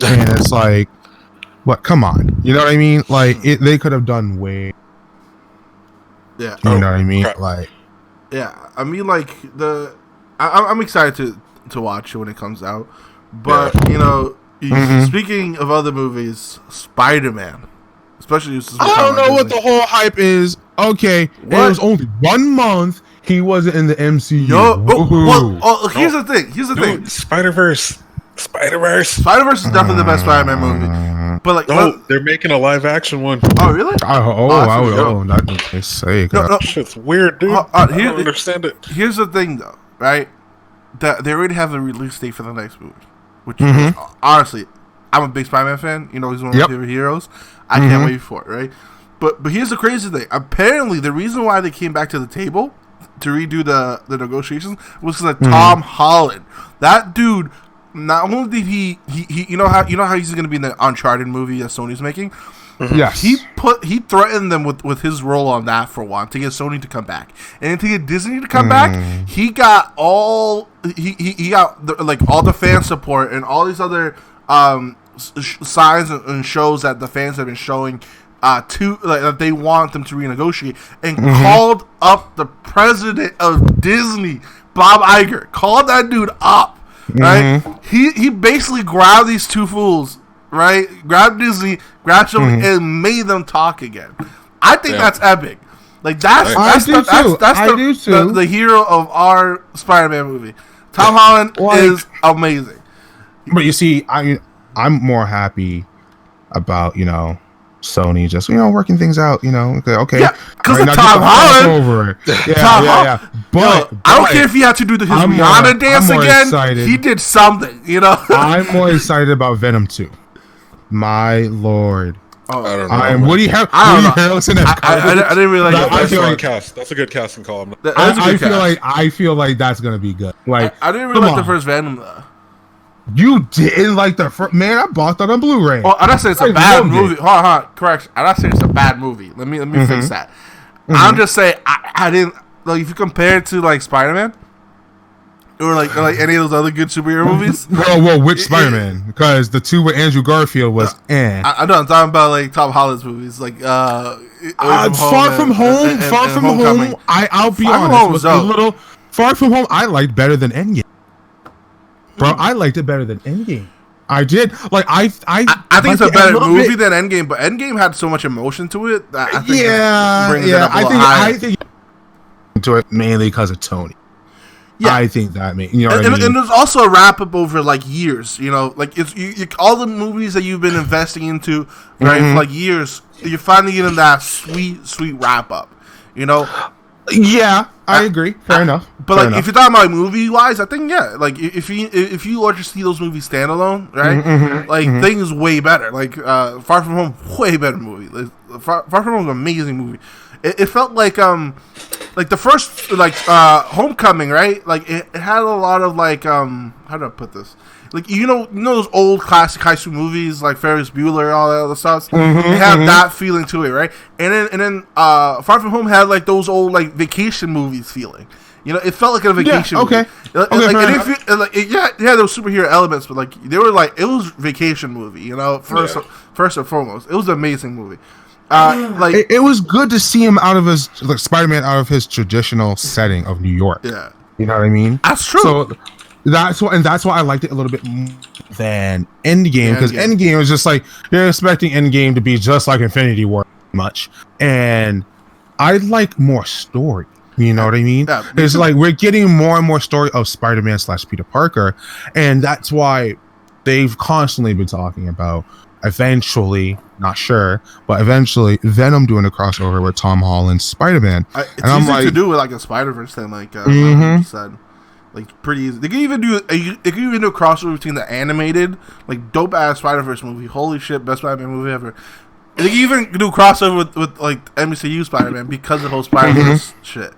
And it's like, what? Come on, you know what I mean? Like, they could have done way. Yeah, you know what I mean? Crap. Like, yeah, I mean, like I'm excited to watch it when it comes out, but speaking of other movies, Spider-Man. Especially I don't know what the whole hype is. Okay, it was only 1 month. He wasn't in the MCU. Here's the thing. Spider-Verse is definitely the best Spider-Man movie. But like, they're making a live action one. Oh, really? Not to say. No, shit's weird, dude. I don't understand it. Here's the thing, though, right? That they already have the release date for the next movie, which honestly, I'm a big Spider-Man fan. He's one of my favorite heroes. I can't wait for it, right? But here's the crazy thing. Apparently, the reason why they came back to the table to redo the negotiations was because of Tom Holland. That dude, not only did he you know how he's going to be in the Uncharted movie that Sony's making. Yes, he threatened them with his role on that for one, to get Sony to come back, and to get Disney to come back. He got all all the fan support and all these other signs and shows that the fans have been showing that they want them to renegotiate, and called up the president of Disney, Bob Iger, called that dude up, right? He basically grabbed these two fools, right? Grabbed Disney, grabbed them, and made them talk again. I think that's epic. Like that's the hero of our Spider-Man movie. Tom Holland is amazing. But you see, I'm more happy about Sony just working things out. Okay. Yeah, because of Tom Holland. Over it. Yeah. But I don't care if he had to do his Rihanna dance again. Excited. He did something. I'm more excited about Venom 2. My lord. Oh, I don't know. Woody Harrelson. I didn't really like that. That's a good casting call. I feel like that's gonna be good. Like I didn't really like the first Venom though. You didn't like the first? Man, I bought that on Blu-ray. Well, I'm not saying it's a bad movie. Correction. I'm not saying it's a bad movie. Let me fix that. I'm just saying I didn't like, if you compare it to like Spider-Man or like any of those other good superhero movies. Well, which Spider-Man? Because the two with Andrew Garfield was I know. I'm talking about like Tom Holland's movies, like Far From Home. I'll be honest. Far From Home, I liked better than Endgame. Bro, I liked it better than Endgame. I did. Like I think it's a better movie than Endgame, but Endgame had so much emotion to it that I think it brings it up a little higher. I think to it mainly because of Tony. Yeah, I think that you know what I mean. And there's also a wrap up over like years. You know, like it's all the movies that you've been investing into right for like years. You're finally getting that sweet wrap up. You know. Yeah, I agree. Fair enough. But if you're talking about movie wise, I think like if you let just see those movies standalone, right? Thing is way better. Like Far From Home, way better movie. Like, Far From Home is an amazing movie. It felt like the first Homecoming, right? Like it had a lot of like how do I put this? Like you know those old classic high school movies like Ferris Bueller, all that other stuff. It had that feeling to it, right? And then Far From Home had like those old like vacation movies feeling. You know, it felt like a vacation movie. It had those superhero elements, but like they were like it was vacation movie. You know, first and foremost, it was an amazing movie. Like it was good to see him out of his like Spider-Man out of his traditional setting of New York. Yeah, you know what I mean. That's true. So that's why I liked it a little bit more than Endgame, because Endgame was just like you're expecting Endgame to be just like Infinity War much, and I like more story. You know what I mean? Yeah, it's like we're getting more and more story of Spider-Man / Peter Parker, and that's why they've constantly been talking about eventually, not sure, but eventually Venom doing a crossover with Tom Holland's Spider-Man. It's easy to do with like a Spider-Verse thing, like you said. Like pretty easy. They can even do a crossover between the animated, like dope ass Spider-Verse movie. Holy shit, best Spider-Man movie ever. They can even do a crossover with like MCU Spider-Man because of the whole Spider-Verse shit.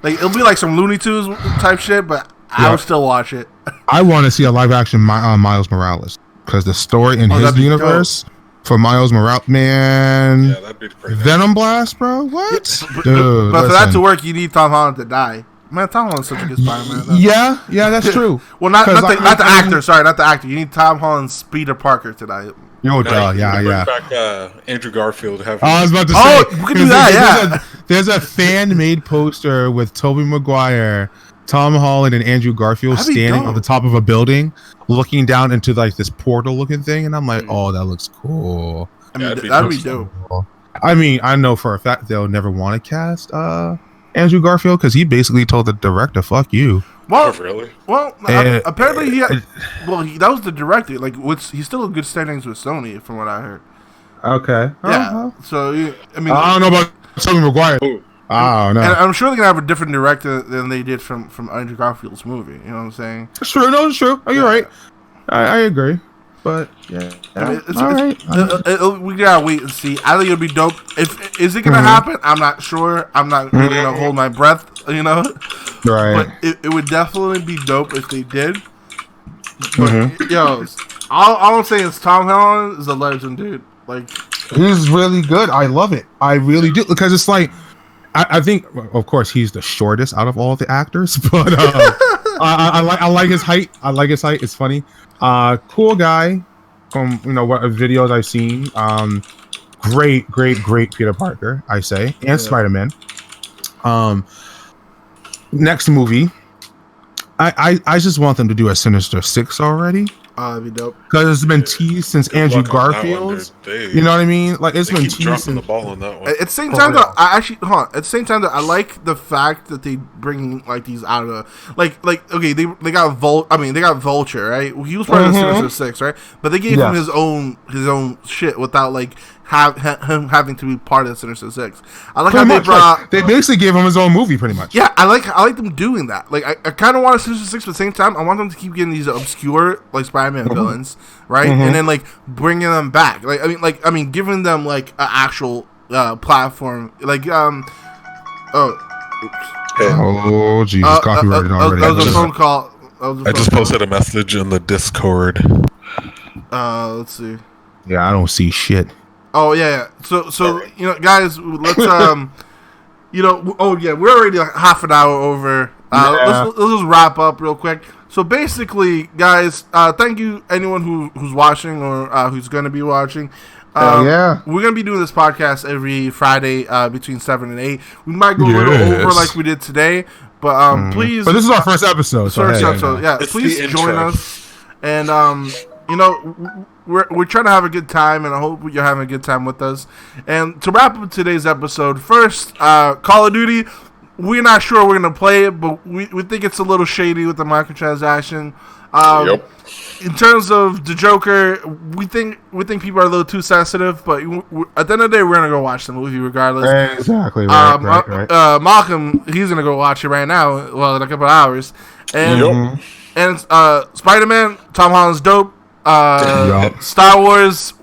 Like it'll be like some Looney Tunes type shit, but I would still watch it. I want to see a live action Miles Morales because the story in his universe for Miles Morales, man. Yeah, that'd be pretty Venom Blast, bro. What? Yeah, dude, but for that to work, you need Tom Holland to die. Man, Tom Holland's such a good Spider-Man. Yeah, that's true. Well, not the actor. Sorry, not the actor. You need Tom Holland's Peter Parker tonight. Yeah. Back Andrew Garfield. I was about to say. Oh, we can do that. Yeah. There's a fan-made poster with Tobey Maguire, Tom Holland, and Andrew Garfield standing on the top of a building, looking down into like this portal-looking thing, and I'm like, oh, that looks cool. I mean, that'd be dope. I mean, I know for a fact they'll never want to cast Andrew Garfield because he basically told the director, "Fuck you." Well, really? Well, apparently that was the director. Like, he's still in good standings with Sony, from what I heard. Okay. Yeah. So I mean, I don't know about Tobey Maguire. I don't know. And I'm sure they're gonna have a different director than they did from Andrew Garfield's movie. You know what I'm saying? It's true. No, it's true. Oh, you're right. I agree. But yeah, I mean, we gotta wait and see. I think it'll be dope. Is it gonna happen? I'm not sure. I'm not really gonna hold my breath. You know, right? But it would definitely be dope if they did. But, all I'm saying is Tom Holland is a legend, dude. Like he's really good. I love it. I really do because it's like I think of course he's the shortest out of all the actors, but I like his height. I like his height. It's funny. Cool guy from what videos I've seen. Great Peter Parker, I say, and Spider-Man. Next movie, I just want them to do a Sinister Six already. That'd be dope. Because it's been teased since Andrew Garfield's. You know what I mean? Like it's been teased since the ball on that one. At the same time, though, At the same time, though, I like the fact that they bring like these out of like okay, they got they got Vulture, right? He was part of the Sinister Six, right? But they gave him his own shit without like him having to be part of the Sinister Six. I like pretty how they brought. They basically gave him his own movie, pretty much. Yeah, I like them doing that. Like I kind of want a Sinister Six, but at the same time, I want them to keep getting these obscure like Spider-Man villains, right? And then like bringing them back. I mean, giving them like an actual platform. Like Oh Jesus, copyrighted already. That was a phone call. I just posted a message in the Discord. Let's see. Yeah, I don't see shit. Oh yeah. So guys, let's we're already like half an hour over. Let's just wrap up real quick. So basically, guys, thank you anyone who's watching or who's going to be watching. We're going to be doing this podcast every Friday between 7 and 8. We might go a little over like we did today, but please. But this is our first episode. Please join us. And we're trying to have a good time, and I hope you're having a good time with us. And to wrap up today's episode, first, Call of Duty. We're not sure we're gonna play it, but we think it's a little shady with the microtransaction. Yep. In terms of the Joker, we think people are a little too sensitive, but at the end of the day, we're gonna go watch the movie regardless. Exactly. Right. Malcolm, he's gonna go watch it right now. Well, in a couple of hours. And Spider-Man, Tom Holland's dope. Star Wars,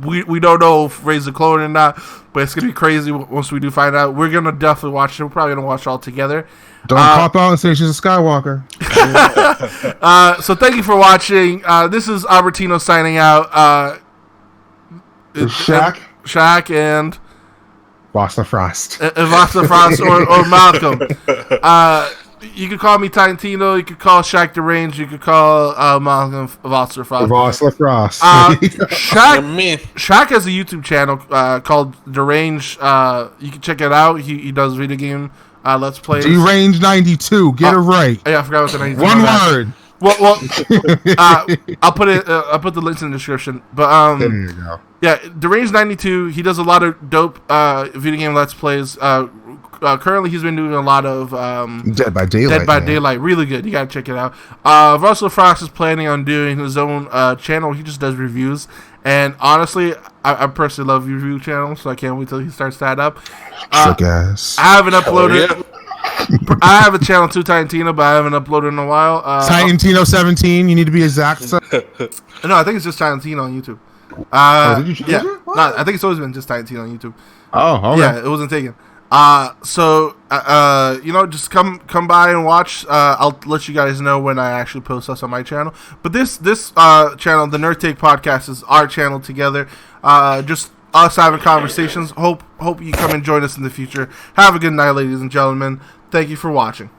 we don't know if Ray's a clone or not, but it's gonna be crazy once we do find out. We're gonna definitely watch it. We're probably gonna watch it all together. Don't pop out and say she's a Skywalker. So thank you for watching. This is Albertino signing out. Shaq and Vosslerfrost. Vosslerfrost or Malcolm. You could call me TITANtino. You could call Shaq Deranged. You could call Malcolm Vosslerfrost. Shaq has a YouTube channel called Deranged. You can check it out. He does video game Let's Play. Deranged 92. Get it right. Yeah, I forgot what the 92. One word. Well, I'll put it. I'll put the links in the description. But there you go. Yeah, Deranged 92. He does a lot of dope video game Let's Plays. Currently, he's been doing a lot of Dead by Daylight. Really good. You gotta check it out. Vosslerfrost is planning on doing his own channel. He just does reviews. And honestly, I personally love review channels, so I can't wait till he starts that up. I haven't uploaded. I have a channel too, TITANtino, but I haven't uploaded in a while. TITANtino 17. You need to be exact. No, I think it's just TITANtino on YouTube. Did you change it? No, I think it's always been just TITANtino on YouTube. Oh, okay. Yeah, it wasn't taken. Just come by and watch. I'll let you guys know when I actually post us on my channel. But this channel, the Nerd Take Podcast, is our channel together. Just us having conversations. Hope you come and join us in the future. Have a good night, ladies and gentlemen. Thank you for watching.